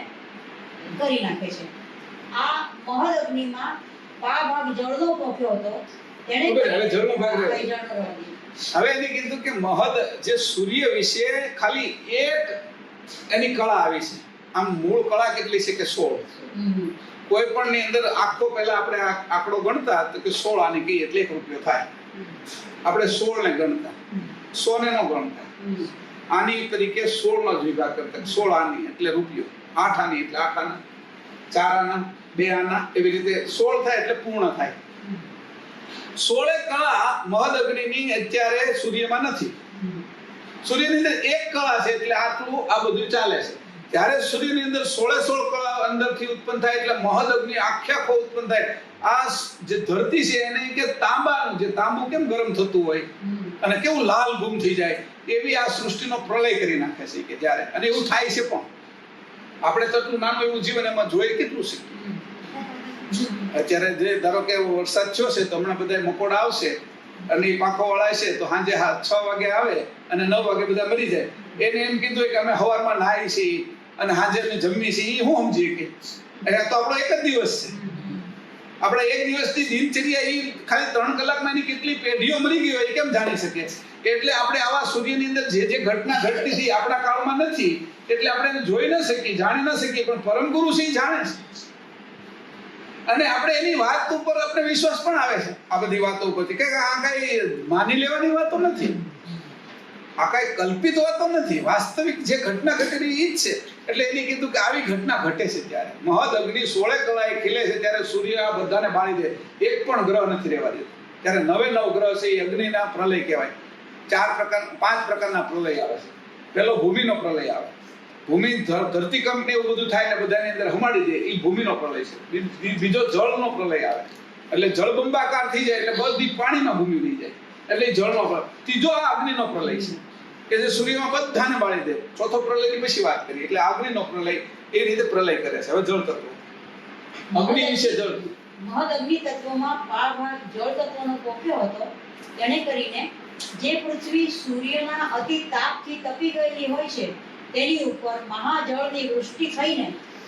કરી નાખે છે. આ મહદ અગ્નિમાં ભાગ જળનો પોખ્યો હતો, તેણે હવે જળનો ભાગ રહ્યો. જળનો રહ્યો. હવે એને કીધું કે મહદ જે સૂર્ય વિશે ખાલી એક એની કળા આવી છે. આમ મૂળ કળા કેટલી છે કે 16. કોઈ પણ ની અંદર આખો પહેલા આપણે આંકડો ગણતા તો કે 16 આની કહીએ એટલે 1 રૂપિયો થાય. આપણે 16 ને ગણતા, 100 ને ન ગણતા. આની તરીકે 16 નો જ વિભાગ કરતા. 16 આની એટલે રૂપિયો, 8 આની એટલે 8 આના, 4 આના, 2 આના, એવી રીતે 16 થાય એટલે પૂર્ણ થાય. 16 કળા મહદ અગ્નિની અત્યારે સૂર્યમાં નથી. સૂર્યની અંદર એક કળા છે, એટલે આટલું આ બધું ચાલે છે. જ્યારે સૂર્યની અંદર 16 કળા અંદરથી ઉત્પન્ન થાય એટલે મહદ અગ્નિ આખો ઉત્પન્ન થાય. આ જે ધરતી છે એને કે તાંબાનું, જે તાંબુ કેમ ગરમ થતું હોય અને કેવું લાલ ગુમ થઈ જાય, એવી આ સૃષ્ટિનો પ્રલય કરી નાખે છે કે જ્યારે, અને એવું થાય છે પણ આપણે તો એટલું નાનું એવું જીવન એમાં જોઈએ કેટલું છે. અત્યારે જે ધારો કે વરસાદ થયો છે તો હમણાં બધા મકોડા આવશે અને એ પાંખો વળાય છે તો સાંજે 6 વાગે આવે અને 9 વાગે બધા મરી જાય. એને એમ કીધું કે અમે સવારમાં નાહી છીએ અને સાંજે અમે જમી છીએ, એ હું સમજીએ કે તો આપણો એક જ દિવસ છે. આપણે એક દિવસની દિનચર્યા એ ખાલી 3 કલાકમાં એની કેટલી પેઢીઓ મરી ગઈ હોય એ કેમ જાણી શકીએ? એટલે આપણે આવા સૂર્યની અંદર જે ઘટના ઘટતી હતી આપણા કાળમાં નથી, એટલે આપણે એને જોઈ ન શકીએ, જાણી ન શકીએ, પણ પરમ ગુરુ છે એ જાણે છે. અને આપણે એની વાત ઉપર આપણે વિશ્વાસ પણ આવે છે આ બધી વાતો ઉપરથી કે આ કઈ માની લેવાની વાતો નથી, આ કઈ કલ્પિત વાતો નથી, વાસ્તવિક જે ઘટના ઘટેલી એ જ છે. એટલે એને કીધું કે આવી ઘટના ઘટે છે ત્યારે મહદ અગ્નિ 16 કળાએ ખીલે છે, ત્યારે સૂર્ય આ બધાને બાળી દે, એક પણ ગ્રહ નથી રહેવા દેતો. ત્યારે 9 ગ્રહ છે એ અગ્નિના પ્રલય કહેવાય. 5 પ્રકારના પ્રલય આવે છે. પહેલો ભૂમિનો પ્રલય આવે, ભૂમિ ધરતીકંપ ને એવું બધું થાય ને બધાની અંદર હમાડી દે, એ ભૂમિનો પ્રલય છે. બીજો જળનો પ્રલય આવે, એટલે જળબંબાકાર થઈ જાય એટલે બધી પાણીમાં ભૂમિ થઈ જાય, એટલે જળનો પ્રલય. ત્રીજો આ અગ્નિનો પ્રલય છે કે જે સૂર્યમાં બધાને બાળી દે. ચોથો પ્રલયની પછી વાત કરીએ. એટલે અગ્નિનો પ્રલય એ રીતે પ્રલય કરે છે. હવે જળ તત્વ, અગ્નિ વિશે જળ. મહદ અગ્નિ તત્વમાં ભાગ જળ તત્વનો પોખ્યો હતો, તેને કરીને જે પૃથ્વી સૂર્યના અતિ તાપથી તપી ગયેલી હોય છે તેની ઉપર મહાજળની વૃષ્ટિ થઈને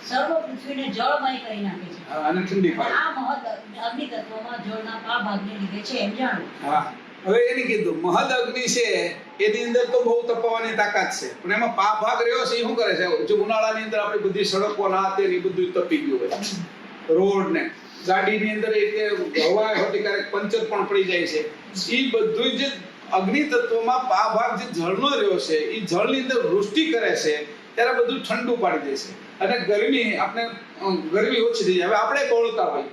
સર્વ પૃથ્વીને જળમય કરી નાખે છે. અને ઠંડી પાડે. આ મહદ અગ્નિ તત્વમાં જળના આ ભાગને લીધે છે એમ જાણો. હા, હવે એને કીધું મહદ અગ્નિ છે એની અંદર તો બહુ તપવાની તાકાત છે, પણ એમાં પા ભાગ રહ્યો છે એ શું કરે છે? જો ઉનાળાની અંદર આપણી બધી સડકો ના તે બધું તપી ગયું હોય, રોડ ને ગાડીની અંદર હવા હોતિકારક પંચર પણ પડી જાય છે. એ બધું જે અગ્નિ તત્વમાં પા ભાગ જે જળનો રહ્યો છે એ જળની અંદર વૃષ્ટિ કરે છે ત્યારે બધું ઠંડુ પાડી દે છે અને ગરમી આપણે ગરમી ઓછી થઈ જાય. હવે આપણે બોલતા હોય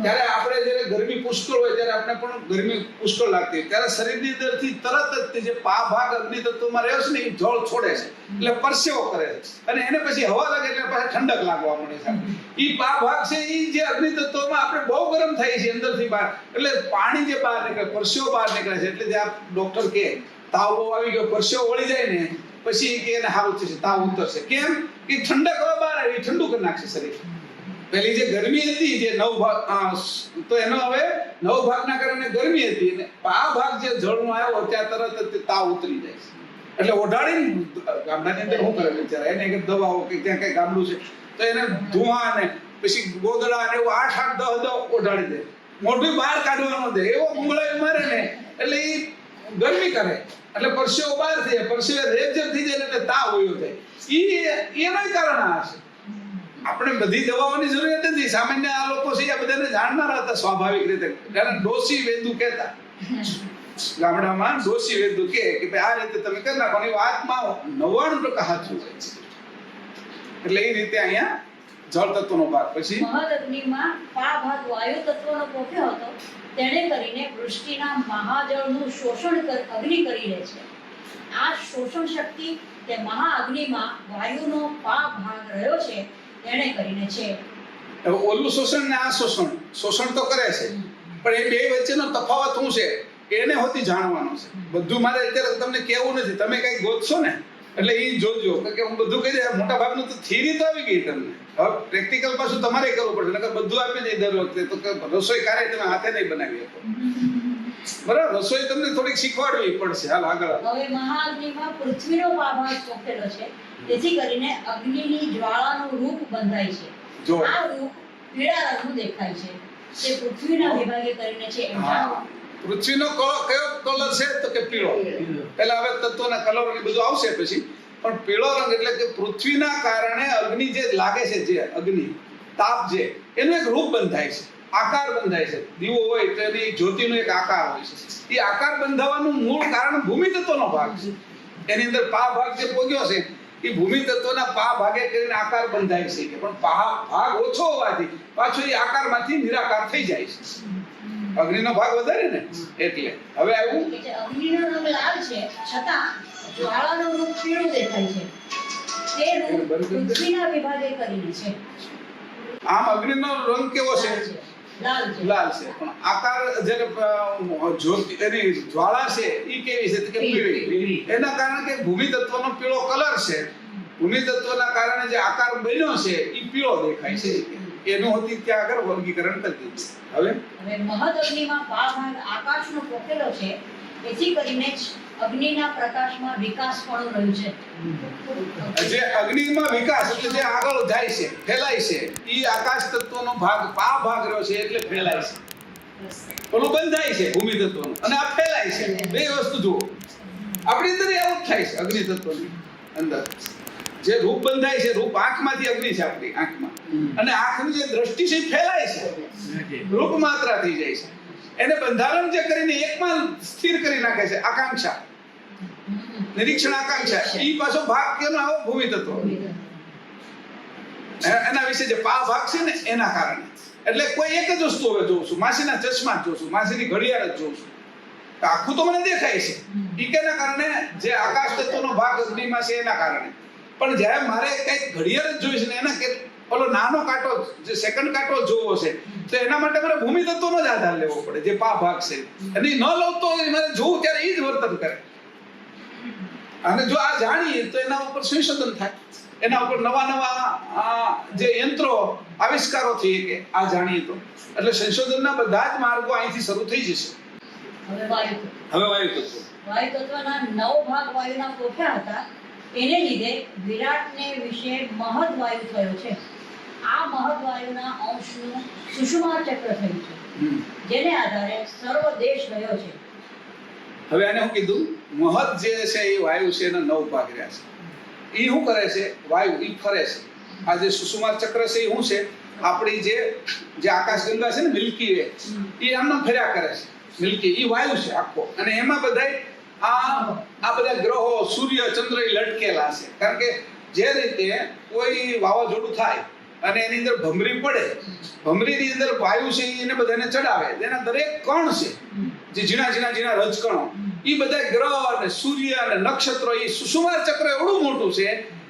ત્યારે આપણે જ્યારે ગરમી પુષ્કળ હોય ત્યારે આપણે પણ ગરમી પુષ્કળ લાગતી હોય ત્યારે શરીરની અંદરથી તરત જ તે જે પા ભાગ અગ્નિ તત્વમાં રહ્યો છે ને એ જળ છોડે છે એટલે પરસેવો કરે છે અને એને પછી હવા લાગે એટલે પાછા ઠંડક લાગવા મળે છે. એ પા ભાગ છે એ જે અગ્નિ તત્વમાં આપણે બહુ ગરમ થાય છે અંદરથી બહાર એટલે પાણી જે બહાર નીકળે, પરસેવો બહાર નીકળે છે. એટલે જે આ ડોક્ટર કહે તાવ બહુ આવી ગયો, પરસેવો વળી જાય ને પછી કે એને સારું થશે, તાવ ઉતરશે. કેમ કે ઠંડક હવા બહાર આવી, ઠંડુ કરી નાખશે શરીર. પેલી જે ગરમી હતી જે 9 ભાગ તો એનો હવે 9 ભાગના કારણે ગરમી હતી અને આ ભાગ જે જળનો આવ્યો ત્યાં તરત જ તાવ ઉતરી જાય છે. એટલે ઓઢાડીને ગામડાની અંદર શું કરે બિચારા, એને કે દવાઓ કે ત્યાં કઈ ગામડું છે તો એને ધુઆ ને પછી ગોદડા ને એવું 8-8-10 ઓઢાડી દે, મોઢું બહાર કાઢવાનો દે, એવો મુંગળાઈ મારે ને એટલે એ ગરમી કરે એટલે પરસેવો બહાર થઈ જાય, પરસેવો રેજર થઈ જાય એટલે તાવ વયો જાય. એનું કારણ આ છે. આપણે બધી દવાઓની જરૂરિયાત નથી. સામાન્ય આ લોકો છે આ બધાને જાણનારા હતા સ્વાભાવિક રીતે. કારણ ડોસી વૈદ્ય કહેતા ગામડામાં, ડોસી વૈદ્ય કે ભાઈ આ રીતે તમે કરી નાખો, એ વાતમાં 99% સાચું હોય છે. એટલે એ રીતે અહીંયા જળ તત્વનો ભાગ. પછી મહદ અગ્નિમાં પા ભાગ વાયુ તત્વનો પોખ્યો હતો, તેણે કરીને વૃષ્ટિના મહાજળનું શોષણ અગ્નિ કરી લે છે. આ શોષણ શક્તિ તે મહાઅગ્નિમાં વાયુનો પા ભાગ રહ્યો છે તેણે કરીને છે. ઓલું શોષણ ને આ શોષણ તો કરે છે, પણ એ બે વચ્ચેનો તફાવત શું છે એને હોતી જાણવાનો છે. બધું મારે અત્યારે તમને કહેવું નથી, તમે કઈ ગોતશો ને એટલે એ જોજો કે હું બધું કહી દે. મોટા ભાગનું તો થિયરી તો આવી ગઈ તમને, હવે પ્રેક્ટિકલ પાછું તમારે કરવું પડશે. નકર બધું આપી દે દર વખતે તો રસોઈ કારે તમે હાથે નહીં બનાવી શકો. બરાબર, રસોઈ તમને થોડીક શીખવાડવી પડશે. હાલ આગળ. હવે મહાઅગ્નિમાં પૃથ્વીનો પા ભાગ ચોકેલો છે, તેથી કરીને અગ્નિની જ્વાળાનું રૂપ બંધાય છે. જો આ રૂપ પીળા રંગનું દેખાય છે. તે પૃથ્વીના વિભાગે કરીને છે એમ જાણો. પૃથ્વીનો કયો કલર છે તો કે પીળો. પહેલા હવે તત્વના કલર ને બધું આવશે પછી, પણ પીળો રંગ એટલે કે પૃથ્વીના કારણે અગ્નિ જે લાગે છે, જે અગ્નિ તાપ જે એનું એક રૂપ બંધાય છે, આકાર બંધાય છે. દીવો હોય તો એની જ્યોતિનો એક આકાર હોય છે. એ આકાર બંધાવાનું મૂળ કારણ ભૂમિ તત્વનો ભાગ છે. એની અંદર પા ભાગ જે પોગ્યો છે એ ભૂમિ તત્વના પા ભાગે કરીને આકાર બંધાય છે. પણ ભાગ ઓછો હોવાથી પાછો એ આકારમાંથી નિરાકાર થઈ જાય છે. અગ્નિનો ભાગ વધારે ને એટલે. હવે આવ્યું અગ્નિનો રંગ લાલ છે છતાં જ્વાળાનું રૂપ પીળું દેખાય છે. તે રૂપ પૃથ્વીના વિભાગે કરીને છે. આમ અગ્નિનો રંગ કેવો છે? લાલ છે. લાલ છે, પણ આકાર જ્યારે જ્યોતિ એની જ્વાળા છે એ કેવી છે કે પીળી. એના કારણે કે ભૂમિ તત્વનો પીળો કલર છે. ભૂમિ તત્વના કારણે જે આકાર બન્યો છે એ પીળો દેખાય છે. એનું હતી ત્યાં આગળ વર્ગીકરણ કરી દીધું. હવે મહદ અગ્નિમાં પા ભાગ આકાશનો પોકેલો છે, તેથી કરીને જ અગ્નિના પ્રકાશમાં વિકાસ પણ રહ્યું છે. જે અગ્નિમાં વિકાસ એટલે જે આગળ જાય છે, ફેલાય છે, એ આકાશ તત્વનો ભાગ પા ભાગ રહ્યો છે એટલે ફેલાય છે. પેલું બંધાય છે ભૂમિ તત્વનું અને આ ફેલાય છે. બે વસ્તુ જુઓ, આપણી અંદર એવું જ થાય છે. અગ્નિ તત્વની અંદર જે રૂપ બંધાય છે, રૂપ આંખમાંથી અગ્નિ છે આપણી આંખમાં, અને આંખની જે દ્રષ્ટિ છે ફેલાય છે, રૂપ માત્રા થઈ જાય છે. એને બંધારણ જે કરીને એકમાં સ્થિર કરી નાખે છે. આકાંક્ષા, નિરીક્ષણ આકાંક્ષા, એ પાછો ભાગ કેનો આવો ભૂમિ તત્વ. એના વિશે જે પા ભાગ છે ને એના કારણે. એટલે કોઈ એક જ વસ્તુ હવે જોઉં છું, માસીના ચશ્મા જ જોઉં છું, માસીની ઘડિયાળ જ જોઉં છું, આખું તો મને દેખાય છે. એ કેના કારણે જે આકાશ તત્વનો ભાગ અગ્નિમાં છે એના કારણે. પણ જ્યારે મારે કઈક ઘડિયાળ જ જોઈશે ને એના કે ઓલો નાનો કાંટો જે સેકન્ડ કાંટો જોવો છે તો એના માટે મારે ભૂમિ તત્વનો જ આધાર લેવો પડે, જે પા ભાગ છે. અને ન લઉં તો મારે જોવું ત્યારે એ જ વર્તન કરે. અને જો આ જાણીએ તો એના ઉપર સંશોધન થાય, એના ઉપર નવા જે યંત્રો આવિષ્કારો થઈ કે આ જાણીએ તો. એટલે સંશોધનના બધા જ માર્ગો અહીંથી શરૂ થઈ જશે. હવે વાયુ તત્વ વાયુ તત્વના 9 ભાગ વાયુના પોખ્યા હતા. એને લીધે વિરાટને વિશે મહદ વાયુ થયો છે. આ મહદ વાયુના અંશનું સુષુમા ચક્ર થયું છે, જેને આધારે સર્વ દેશ રહ્યો છે. હવે આને હું કીધું, મહદ જે છે એ વાયુ છે એના 9 ભાગ રહ્યા છે. એ શું કરે છે? વાયુ એ ફરે છે. આ જે સુષુમા ચક્ર છે એ શું છે? આપણી જે આકાશગંગા છે ને, મિલ્કી વે, એ આમનામ ફર્યા કરે છે. મિલ્કી એ વાયુ છે આખો, અને એમાં બધાય આ બધા ગ્રહો, સૂર્ય, ચંદ્ર એ લટકેલા છે. કારણ કે જે રીતે કોઈ વાવાઝોડું થાય અને એની અંદર ભમરી પડે, ભમરીની અંદર વાયુ છે એને બધાને ચડાવે. એના દરેક કણ છે, જે ઝીણા ઝીણા રજકણો, એ બધા ગ્રહ અને સૂર્ય અને નક્ષત્રો, એ સુષુમા ચક્ર એવડું મોટું છે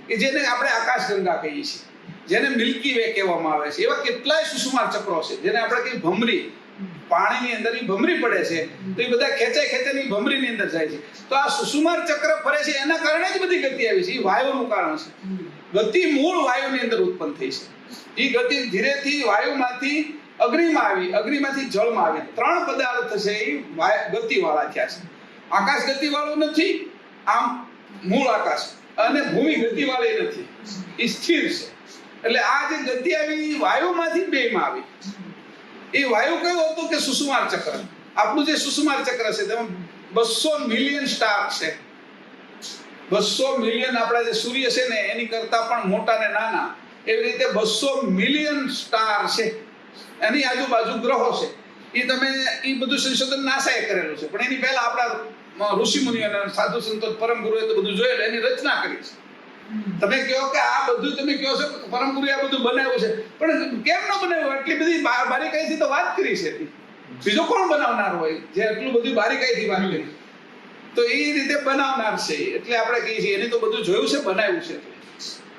કે જેને આપણે આકાશગંગા કહીએ છીએ, જેને મિલ્કી વે કહેવામાં આવે છે. એવા કેટલાય સુષુમા ચક્રો છે જેને આપણે કહીએ ભમરી. પાણીની અંદર એ ભમરી પડે છે તો એ બધા ખેંચાઈ ભમરીની અંદર જાય છે. તો આ સુષુમા ચક્ર ફરે છે એના કારણે જ બધી ગતિ આવી છે. એ વાયુનું કારણ છે. ગતિ મૂળ વાયુની અંદર ઉત્પન્ન થઈ છે. એ ગતિ ધીરેથી વાયુમાંથી અગ્નિમાં આવી, અગ્નિમાંથી જળમાં આવી. 3 પદાર્થ છે એ ગતિવાળા થયા છે. આકાશ ગતિવાળું નથી, આમ મૂળ આકાશ, અને ભૂમિ ગતિવાળી નથી, એ સ્થિર છે. એટલે આ જે ગતિ આવી વાયુમાંથી બેમાં આવી. એ વાયુ કયો હતો કે સુષુમા ચક્ર. આપણું જે સુષુમા ચક્ર છે તેમાં 200 મિલિયન સ્ટાર છે. 200 મિલિયન આપણા જે સૂર્ય છે ને એની કરતા પણ મોટા ને નાના, એવી રીતે 200 મિલિયન સ્ટાર છે. એની આજુબાજુ ગ્રહો છે. એ બધું સંશોધન નાસાએ કરેલું છે. પણ એની પહેલા આપણા ઋષિ મુનિઓ અને સાધુ સંતો પરમ ગુરુએ તો બધું જોયેલું, એની રચના કરી છે. તમે કહો કે આ બધું તમે કહો છો પરમ ગુરુએ આ બધું બનાવ્યું છે, પણ કેમ ન બનાવ્યું? આટલી બધી બારીકાઈથી તો વાત કરી છે. બીજો કોણ બનાવનાર હોય જે એટલું બધું બારીકાઈથી વાત કરી? તો એ રીતે બનાવનાર છે. એટલે આપણે કહીએ છીએ એની તો બધું જોયું છે, બનાવ્યું છે.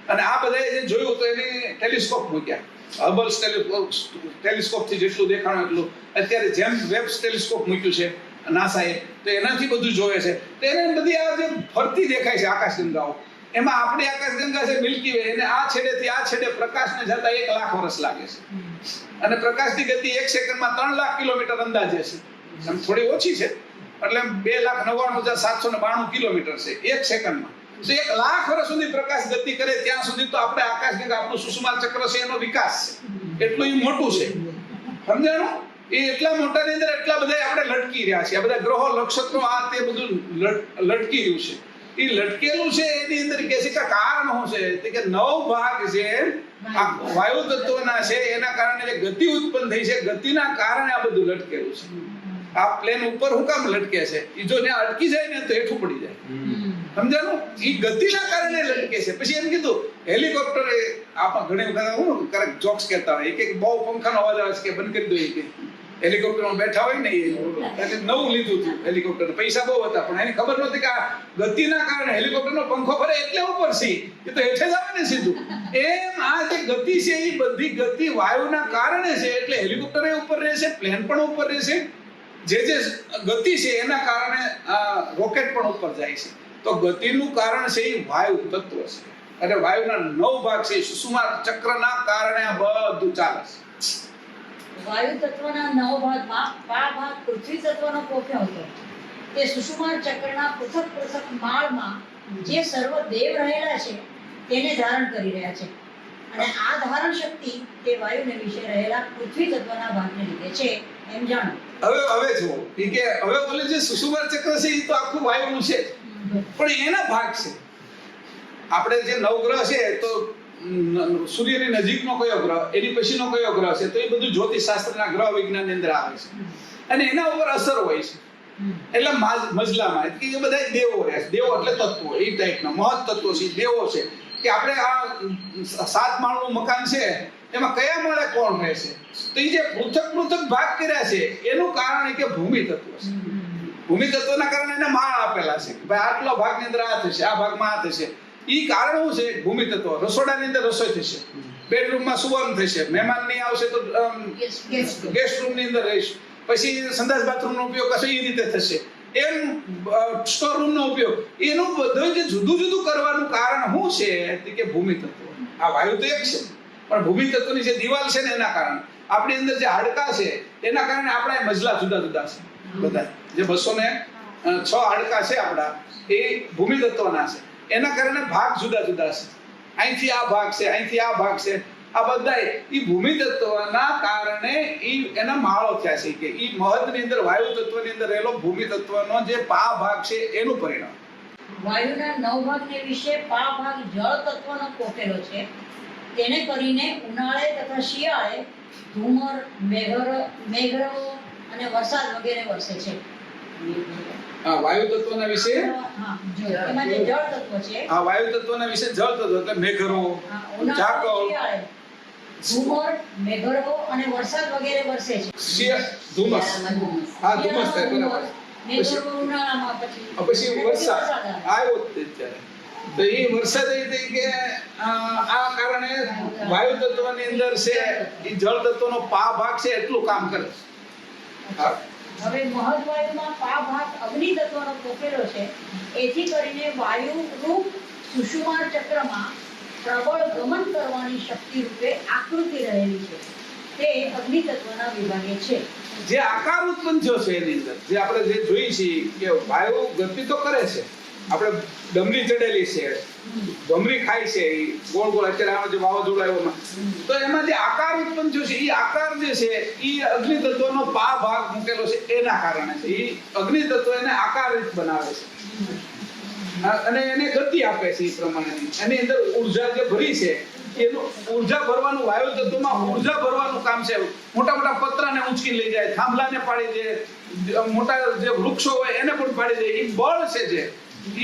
અને આ બધાએ જે જોયું તો એની ટેલિસ્કોપ મૂક્યા. હબલ ટેલિસ્કોપ થી જેટલું દેખાણું એટલું. અત્યારે જેમ્સ વેબ ટેલિસ્કોપ મૂક્યું છે નાસાએ, તો એનાથી બધું જોવે છે. તો એને બધી આ જે ફરતી દેખાય છે આકાશગંગાઓ, એમાં આપણી આકાશગંગા છે મિલ્કી વે, એને આ છેડેથી આ છેડે પ્રકાશને જતા 1 લાખ વર્ષ લાગે છે. અને પ્રકાશની ગતિ 1 સેકન્ડમાં 3 લાખ કિલોમીટર અંદાજે છે. એમ થોડી ઓછી છે, એટલે 2,99,792 કિલોમીટર છે 1 સેકન્ડમાં. તો 1 લાખ વર્ષ સુધી પ્રકાશ ગતિ કરે ત્યાં સુધી તો આપણે આકાશગંગા, આપણું સુષુમા ચક્ર છે એનો વિકાસ છે. એટલું એ મોટું છે. સમજાણું? એ એટલા મોટાની અંદર એટલા બધા આપણે લટકી રહ્યા છીએ. આ બધા ગ્રહો, નક્ષત્રો, આ તે બધું લટકી રહ્યું છે. એ લટકેલું છે એની અંદર કે છે કે કારણ શું છે કે 9 ભાગ છે આ વાયુ તત્વના છે. એના કારણે જે ગતિ ઉત્પન્ન થઈ છે, ગતિના કારણે આ બધું લટકેલું છે. આ પ્લેન ઉપર હું કામ લટકે છે? એ જો ત્યાં અટકી જાય ને તો હેઠું પડી જાય. સમજાણું? એ ગતિના કારણે લટકે છે. પછી એમ કીધું હેલિકોપ્ટર, આપણે ઘણી વખત હું કરેક્ટ જોક્સ કહેતા હોય કે બહુ પંખાનો અવાજ આવે છે કે બંધ કરી દો. કે હેલિકોપ્ટરમાં બેઠા હોય ને, એટલે નવું લીધું હતું હેલિકોપ્ટર, પૈસા બહુ હતા, પણ એની ખબર નહોતી કે આ ગતિના કારણે હેલિકોપ્ટરનો પંખો ફરે એટલે ઉપર છે, એ તો હેઠે જ આવે ને સીધું. એમ આ જે ગતિ છે એ બધી ગતિ વાયુના કારણે છે. એટલે હેલિકોપ્ટર ઉપર રહેશે, પ્લેન પણ ઉપર રહેશે. જે ગતિ છે એના કારણે રોકેટ પણ ઉપર જાય છે. તો ગતિનું કારણ છે એ વાયુ તત્વ છે. અને વાયુના 9 ભાગ છે. સુષુમા ચક્રના કારણે આ બધું ચાલે છે. વાયુ તત્વના 9 ભાગમાં 5 ભાગ પૃથ્વી તત્વનો પોખ્યો હતો. તે સુષુમા ચક્રના પૃથક માળમાં જે સર્વ દેવ રહેલા છે તેને ધારણ કરી રહ્યા છે. અને આ ધારણ શક્તિ તે વાયુને વિશે રહેલા પૃથ્વી તત્વના ભાગને લીધે છે, એમ જાણો. હવે જુઓ કે હવે બોલે જે સુષુમા ચક્ર છે એ તો આખું વાયુનું છે, પણ એના ભાગ છે. આપણે જે 9 ગ્રહ છે તો સૂર્યની નજીકનો કયો ગ્રહ, એની પછીનો કયો ગ્રહ છે, તો એ બધું જ્યોતિષશાસ્ત્રના ગ્રહ વિજ્ઞાનની અંદર આવે છે. અને એના ઉપર અસર હોય છે. એટલે મજલામાં કે એ બધા દેવો રહે છે. દેવો એટલે તત્વો, એ ટાઈપના મહત તત્વો છે, દેવો છે. કે આપણે આ 7 માળનું મકાન છે એમાં કયા માળે કોણ રહે છે, તો એ જે પૃથક ભાગ કર્યા છે એનું કારણ કે ભૂમિ તત્વ છે. ભૂમિ તત્વના કારણે એને માળ આપેલા છે કે ભાઈ આટલો ભાગની અંદર આ થશે, આ ભાગમાં આ થશે. ઈ કારણ શું છે? ભૂમિ તત્વ. રસોડાની અંદર રસોઈ થશે, બેડરૂમમાં સુવાનું થશે, મહેમાન નહીં આવશે તો ગેસ્ટ રૂમની અંદર રહીશ, પછી સંડાસ બાથરૂમનો ઉપયોગ કરશે, એ રીતે થશે. એમ સ્ટોર રૂમનો ઉપયોગ, એનું બધું જે જુદું કરવાનું કારણ શું છે કે ભૂમિ તત્વ. આ વાયુ તો એક છે, પણ ભૂમિ તત્વની જે દિવાલ છે ને એના કારણે, આપણી અંદર જે હાડકા છે એના કારણે આપણા મજલા જુદા છે બધા. જે 200 ને છ હાડકા છે આપણા, એ ભૂમિ તત્વના છે. એના કારણે ભાગ જુદા જુદા છે. અહીંથી આ ભાગ છે, અહીંથી આ ભાગ છે, આ બધા એ ભૂમિ તત્વના કારણે એના માળો થયા છે. કે એ મહદની અંદર વાયુ તત્વની અંદર રહેલો ભૂમિ તત્વનો જે પા ભાગ છે એનું પરિણામ. વાયુના 9 ભાગને વિશે પા ભાગ જળ તત્વનો કોટેલો છે. તેને કરીને ઉનાળે તથા શિયાળે ધુમર, મેઘરવો અને વરસાદ વગેરે વરસે છે. વાયુ તત્વના વિશે એમાં જે જળ તત્વ છે, વાયુ તત્વના વિશે જળ તત્વ એટલે મેઘરો, ઝાકળ, ધુમર, મેઘરવો અને વરસાદ વગેરે વરસે છે. ધુમ્મસ, ધુમ્મસ થાય બરાબર. મેઘરવો ઉનાળામાં, પછી વરસાદ આવ્યો જ ત્યારે. તો એ વરસાદ કે આ કારણે વાયુ તત્વની અંદર છે એ જળ તત્વનો પા ભાગ છે એટલું કામ કરે. હવે મહદ વાયુમાં પા ભાગ અગ્નિ તત્વનો કોપેલો છે. એથી કરીને વાયુ રૂપ સુષુમાર ચક્રમાં પ્રબળ ગમન કરવાની શક્તિ રૂપે આકૃતિ રહેલી છે. તે અગ્નિ તત્વના વિભાગે છે. જે આકાર ઉત્પન્ન થયો છે એની અંદર જે આપણે જે જોઈએ છીએ કે વાયુ ગતિ તો કરે છે. આપણે ડમરી ચડેલી છે, ભમરી ખાય છે, ગોળ ગોળ અત્યારે આમાં જે વાવાઝોડું આવ્યું તો એમાં જે આકાર ઉત્પન્ન થયો છે એ આકાર જે છે એ અગ્નિ તત્વનો પા ભાગ મૂકેલો છે એના કારણે છે. એ અગ્નિ તત્વ એને આકારિત બનાવે છે અને એને ગતિ આપે છે. એ પ્રમાણેની એની અંદર ઉર્જા જે ભરી છે એનું ઉર્જા ભરવાનું વાયુ તત્વમાં ઉર્જા ભરવાનું કામ છે. મોટા મોટા પતરાને ઊંચકી લઈ જાય, થાંભલાને પાડી દે, મોટા જે વૃક્ષો હોય એને પણ પાડી દે. એ બળ છે જે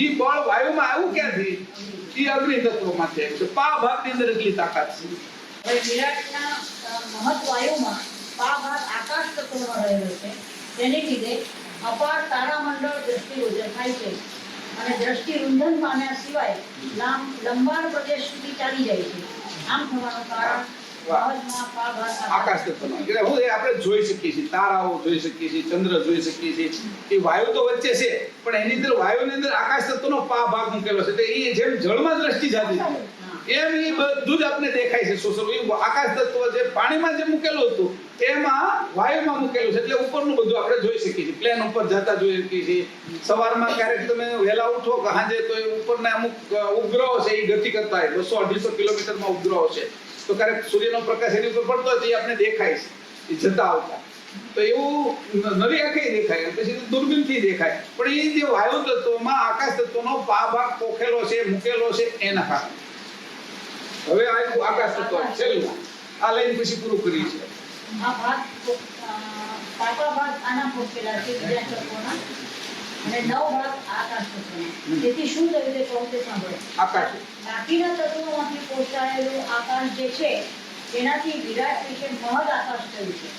ઈ બળ વાયુમાં આવ્યું ક્યાંથી? ઈ અગ્નિ તત્વમાંથી આવ્યું છે. પા ભાગની અંદર એટલી તાકાત છે. હવે વિરાટના મહદ વાયુમાં પા ભાગ આકાશ તત્વનો રહેલો છે. તેને લીધે અપાર તારામંડળ દ્રષ્ટિગોચર થાય છે અને દ્રષ્ટિ રૂંધન પામ્યા સિવાય લંબાણ પ્રદેશ સુધી ચાલી જાય છે. આમ થવાનું કારણ મહદમાં પા ભાગ આકાશ તત્વનો એટલે હું આપણે જોઈ શકીએ છીએ, તારાઓ જોઈ શકીએ છીએ, ચંદ્ર જોઈ શકીએ છીએ. એ વાયુ તો વચ્ચે છે પણ એની અંદર વાયુની અંદર આકાશ તત્વનો પા ભાગ મૂકેલો છે. એટલે એ જેમ જળમાં દ્રષ્ટિ જાતી એમ એ બધું જ આપણે દેખાય છે. એ આકાશ તત્વ જે પાણીમાં જે મૂકેલું હતું એમાં વાયુમાં મૂકેલું છે. એટલે ઉપરનું બધું આપણે જોઈ શકીએ છીએ. પ્લેન ઉપર જતા જોઈ શકીએ છીએ. સવારમાં ક્યારેક તમે વહેલા ઉઠો કે સાંજે તો એ ઉપરના અમુક ઉપગ્રહો છે એ ગતિ કરતા હોય 200-250 કિલોમીટરમાં ઉપગ્રહો છે. તો ક્યારેક સૂર્યનો પ્રકાશ એની ઉપર પડતો હોય તો એ આપણે દેખાય છે એ જતા આવતા. તો એવું નવી આંખે દેખાય, પછી દૂરબીનથી દેખાય. પણ એ જે વાયુ તત્વમાં આકાશ તત્વનો પા ભાગ પોખેલો છે, મૂકેલો છે એના કારણે. હવે આ આકાશ તત્વ છેલ્લું આ લાઈન પછી પૂરું કરી છે. આ ભાગ પાપા ભાગ આના પોકેલા છે બીજા તત્વોના અને 9 ભાગ આકાશ તત્વના. તેથી શું થયું તે કહું તે સાંભળો. આકાશ બાકીના તત્વોમાંથી પોષાયેલું આકાશ જે છે તેનાથી વિરાટ વિશે મહદ આકાશ થયું છે.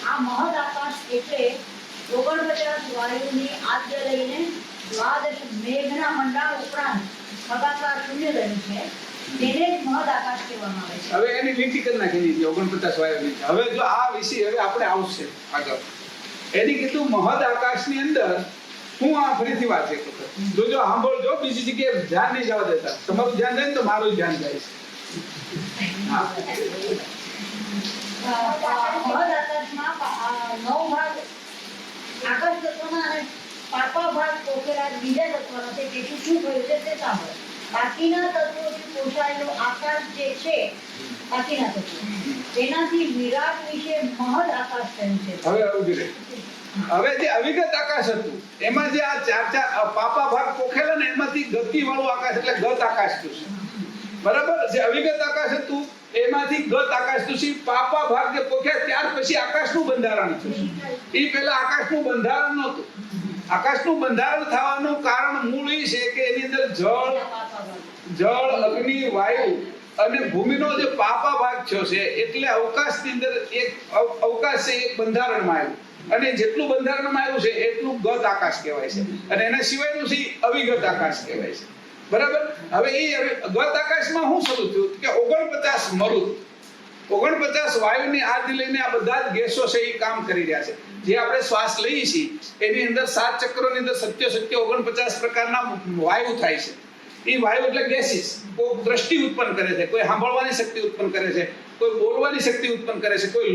આ મહદ આકાશ એટલે 49 વાયુની આદ્ય લઈને 12 મેઘના મંડાળ ઉપરાંત ખગાકાર શૂન્ય રહ્યું છે. તેને જ મહદ આકાશ કહેવામાં આવે છે. હવે એની લીટી કરી નાખી 49 વાયુની. હવે જો આ વિષય હવે આપણે આવશે આગળ. એની કીધું મહદ આકાશની અંદર હું આ ફરીથી વાત એક વખત જોજો, સાંભળજો, બીજી જગ્યાએ ધ્યાન નહીં જવા દેતા. તમારું ધ્યાન જાય ને તો મારું ધ્યાન જાય છે. મહદ આકાશમાં 9 ભાગ આકાશ તત્વના અને પાપા ભાગ પોખેલા બીજા તત્વના છે. તેથી શું થયું છે તે સાંભળો. બાકીના તત્વોથી પોષાયેલો આકાશ જે છે, બાકીના તત્વો તેનાથી વિરાટ વિશે મહદ આકાશ થયું છે. હવે જે અવિગત આકાશ હતું એમાં જે આ ચાર પાપા ભાગ પોખેલા ને એમાંથી ગતિ વાળું આકાશ એટલે ગત આકાશ થયું. બરાબર? જે અવિગત આકાશ હતું એમાંથી ગત આકાશ થયું. પાપા ભાગ જે પોખ્યા ત્યાર પછી આકાશનું બંધારણ થયું. એ પહેલા આકાશનું બંધારણ નહોતું. આકાશનું બંધારણ થવાનું કારણ મૂળ એ છે કે એની અંદર જળ, અગ્નિ, વાયુ અને ભૂમિનો જે પાપા ભાગ થયો છે એટલે અવકાશની અંદર એક અવકાશ છે એક બંધારણમાં આવ્યું. અને જેટલું બંધારણમાં આવ્યું છે એટલું ગત આકાશ કહેવાય છે અને એના સિવાયનું છે અવિગત આકાશ કહેવાય છે. બરાબર? હવે એ ગત આકાશમાં શું શરૂ થયું કે 49 મરુત, 49 વાયુની આદિ લઈને આ બધા જ ગેસો છે એ કામ કરી રહ્યા છે. જે આપણે શ્વાસ લઈએ છીએ એની અંદર 7 ચક્રોની અંદર 49 પ્રકારના વાયુ થાય છે. એ વાયુ એટલે ગેસીસ. કોઈ દ્રષ્ટિ ઉત્પન્ન કરે છે, કોઈ સાંભળવાની શક્તિ ઉત્પન્ન કરે છે, કોઈ બોલવાની શક્તિ ઉત્પન્ન કરે છે, કોઈ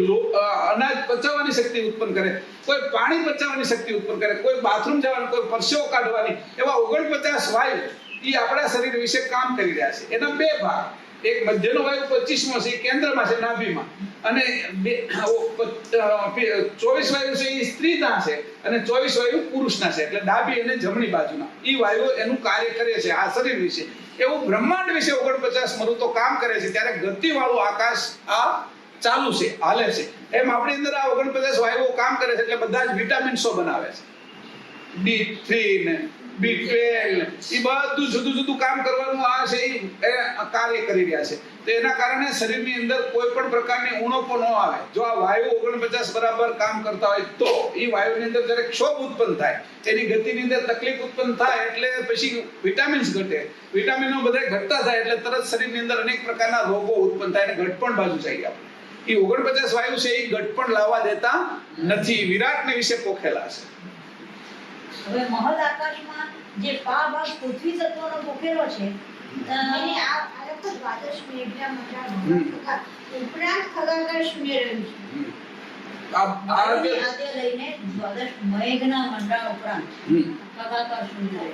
અનાજ પચાવવાની શક્તિ ઉત્પન્ન કરે, કોઈ પાણી પચાવવાની શક્તિ ઉત્પન્ન કરે, કોઈ બાથરૂમ જવાની, કોઈ પરસેવો કાઢવાની, એવા 49 વાયુ એ આપણા શરીર વિશે કામ કરી રહ્યા છે. એના બે ભાગ, એક મધ્યનો વાયુ 25મો છે, કેન્દ્રમાં છે, નાભીમાં, અને 24 વાયુ છે એ સ્ત્રીના છે અને 24 વાયુ પુરુષના છે, એટલે ડાબી અને જમણી બાજુના એ વાયુ એનું કાર્ય કરે છે આ શરીર વિશે. એવું બ્રહ્માંડ વિશે 49 મરુતો કામ કરે છે. ત્યારે ગતિવાળું આકાશ આ ચાલુ છે, હાલે છે. એમ આપણી અંદર આ 49 વાયુઓ કામ કરે છે, એટલે બધા જ વિટામિન્સો બનાવે છે. D3 ને B12 એ બધું જુદું જુદું કામ કરવાનું આ છે એ કાર્ય કરી રહ્યા છે. તો એના કારણે શરીરની અંદર કોઈ પણ પ્રકારની ઉણપો ન આવે. જો આ વાયુ 49 બરાબર કામ કરતા હોય તો એ વાયુની અંદર જ્યારે ક્ષોભ ઉત્પન્ન થાય, એની ગતિની અંદર તકલીફ ઉત્પન્ન થાય, એટલે પછી વિટામિન્સ ઘટે, વિટામિનો બધા ઘટતા થાય એટલે તરત શરીરની અંદર અનેક પ્રકારના રોગો ઉત્પન્ન થાય અને ઘટપણ બાજુ જઈએ આપણે. એ 49 વાયુ છે એ ઘટપણ લાવવા દેતા નથી. વિરાટને વિશે પોખેલા છે. હવે મહદ આકાશમાં જે ભાગ પૃથ્વી તત્વનો પોખેલો છે, એને આ અલગ દ્વાદશ મેઘના મજા ઉપરાંત ખગાકાર શૂન્ય રહ્યું છે. વાયુની આદ્ય લઈને દ્વાદશ મેઘના મંડળ ઉપરાંત ખગાકાર શૂન્ય રહે.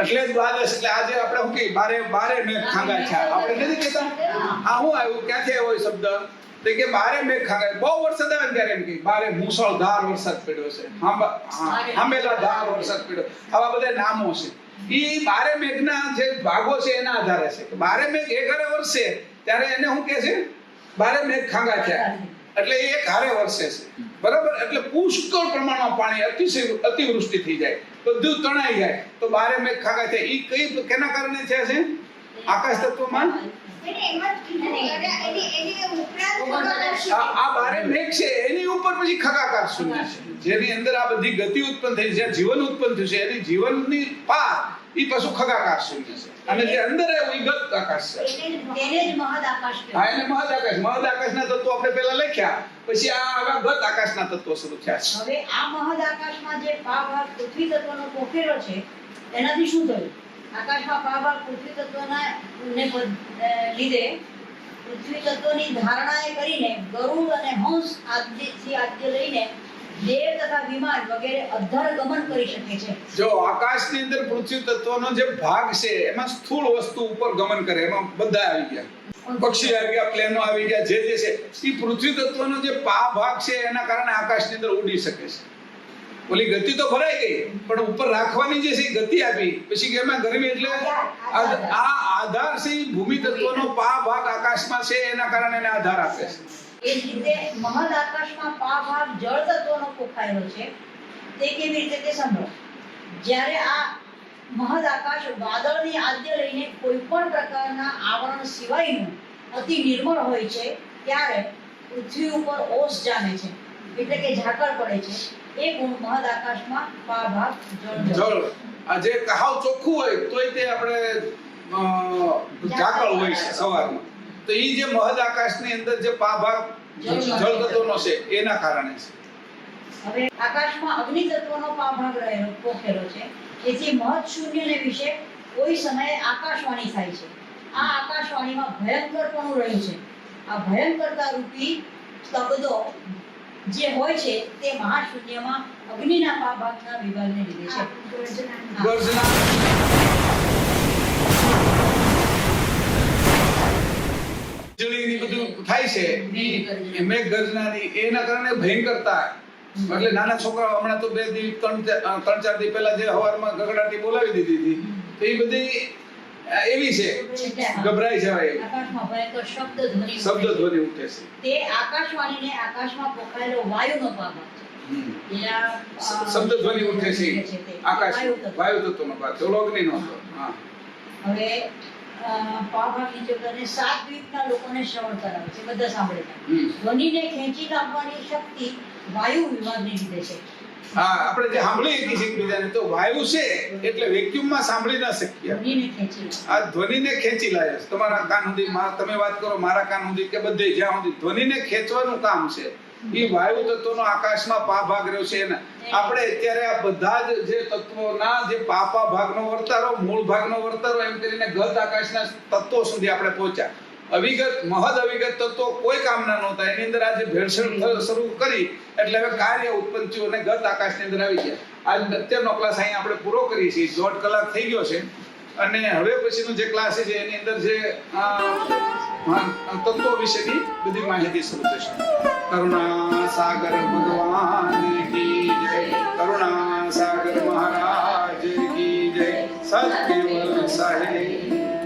એટલે દ્વાદશ એટલે આજે આપણે શું કહીએ, બારે મેઘ ખાગા છે. આપણે નથી કહેતા આ શું આવ્યું, ક્યાંથી આવ્યો શબ્દ? તો કે બારે મેઘ ખાગા. બહુ વરસાદ આવે ત્યારે એમ કે બારે મુસળધાર વરસાદ પડ્યો છે, હાંબેલાધાર વરસાદ પડ્યો, આવા બધા નામો છે. ઈ બારે મેઘના જે ભાગો છે એના આધારે છે કે બારે મેઘ એક હારે વરસે ત્યારે એને શું કહે છે? બારે મેઘ ખાગા થયા, એટલે એ એક હારે વરસે છે, બરાબર? એટલે પુષ્કળ પ્રમાણમાં પાણી, અતિવૃષ્ટિ થઈ જાય, બધું તણાઈ જાય, તો બારે મેઘ ખાગા થયા. ઈ કઈ કેના કારણે થયા છે? આકાશ તત્વમાં આ બારે મેઘ છે એની ઉપર પછી ખગાકાર શૂન્ય છે, જેની અંદર આ બધી ગતિ ઉત્પન્ન થઈ છે, જીવન ઉત્પન્ન થયું છે, એની જીવનની પાર ઈ પાછું ખગાકાર શૂન્ય છે. અને જે અંદર આવ્યું ઈ ગત આકાશ છે, તેને જ મહદ આકાશ કહેવાય. હા, એને મહદ આકાશ. મહદ આકાશના તત્વો આપણે પહેલા લખ્યા, પછી આ આવા ગત આકાશના તત્વો શરૂ થયા છે. હવે આ મહદ આકાશમાં જે ભાગ પૃથ્વી તત્વનો પોખેલો છે, એનાથી શું થયું? આકાશમાં ભાગ પૃથ્વી તત્વના લીધે પૃથ્વી તત્વની ધારણાએ કરીને ગરુડ અને હંસ આદિથી આદ્ય લઈને દેવ તથા વિમાન વગેરે અધર ગમન કરી શકે છે. જો આકાશની અંદર પૃથ્વી તત્વનો જે ભાગ છે એમાં સ્થૂળ વસ્તુ ઉપર ગમન કરે, એમાં બધા આવી ગયા, પક્ષી આવી ગયા, પ્લેનો આવી ગયા, જે છે એ પૃથ્વી તત્વનો જે ભાગ છે એના કારણે આકાશની અંદર ઉડી શકે છે. ઓલી ગતિ તો ભરાઈ ગઈ, પણ ઉપર રાખવાની જે છે ગતિ આપી, પછી કે એમાં ગરમી, એટલે આ આધાર છે ભૂમિ તત્વનો ભાગ આકાશમાં છે, એના કારણે એને આધાર આપે છે. એ જ રીતે મહદ આકાશમાં ભાગ જળ તત્વનો પોખાયેલો છે, તે કેવી રીતે તે સાંભળો. જ્યારે આ મહદ આકાશ વાદળની આદ્ય લઈને કોઈ પણ પ્રકારના આવરણ સિવાયનું અતિ નિર્મળ હોય છે, ત્યારે પૃથ્વી ઉપર ઓસ જામે છે, એટલે કે ઝાકળ પડે છે. એ ગુણ મહદ આકાશમાં ભાગ જળ. આ જે હાવ ચોખ્ખું હોય તોય તે આપણે ઝાકળ હોય છે સવારમાં, તો ઈ જે મહદ આકાશની અંદર જે ભાગ જળ તત્વનો છે એના કારણે છે. હવે આકાશમાં અગ્નિ તત્વનો ભાગ રહેલો પોખેલો છે, જેથી મહદ શૂન્યને વિશે કોઈ સમયે આકાશવાણી થાય છે. આ આકાશવાણીમાં ભયંકરપણું રહ્યું છે. આ ભયંકરતા રૂપી તબદો જે હોય છે તે મહાશૂન્યમાં અગ્નિના ભાગના વિભાગને લીધે છે. ગર્જના વીજળીની બધું થાય છે, મેઘ ગર્જનાની, એના કારણે ભયંકરતા. એટલે નાના છોકરાઓ હમણાં તો 2 દિવસ 3-4 દિવસ પહેલા જે હવારમાં ગગડાટી બોલાવી દીધી હતી, તો એ બધી એવી છે, ગભરાઈ જવાય. આકાશમાં ભયંકર શબ્દ ધ્વનિ ઉઠે છે. તે આકાશવાણીને આકાશમાં પોખાયેલો વાયુનો ભાગ છે. શબ્દ ધ્વનિ ઉઠે છે આકાશ વાયુ તત્વનો ભાગ, અગ્નિનો હતો. હા, હવે ભાગ નીચે ઉતરીને 7 દ્વીપના લોકોને શ્રવણ કરાવે છે, બધા સાંભળે છે. ધ્વનિને ખેંચી લાવવાની શક્તિ વાયુ વિભાગની લીધે છે. હા, આપણે જે સાંભળી હતી એકબીજાને, તો વાયુ છે એટલે વેક્યુમમાં સાંભળી ન શકીએ. આ ધ્વનિને ખેંચી લાવે છે. તમારા કાન સુધી, તમે વાત કરો, મારા કાન સુધી, કે બધે જ્યાં સુધી ધ્વનિને ખેંચવાનું કામ છે એ વાયુ તત્વનો આકાશમાં ભાગ રહ્યો છે. આપણે અત્યારે આ બધા જ જે તત્વોના જે પાપા ભાગનો વર્તારો, મૂળ ભાગનો વર્તારો, એમ કરીને ગત આકાશના તત્વો સુધી આપણે પહોંચ્યા. અવિગત મહદ અવિગત તત્વો કોઈ કામના નહોતા, એની અંદર આજે ભેળસેળ શરૂ કરી એટલે હવે કાર્ય ઉત્પન્ન થયું અને ગત આકાશની અંદર આવી ગયા. આજ અત્યારનો ક્લાસ અહીં આપણે પૂરો કરીએ છીએ, 1.5 કલાક થઈ ગયો છે અને હવે પછીનો જે ક્લાસ છે એની અંદર જે તત્વો વિશેની બધી માહિતી શરૂ થશે. કરુણા સાગર ભગવાન કી જય, કરુણા સાગર મહારાજ કી જય, સત્યવર સાહેબ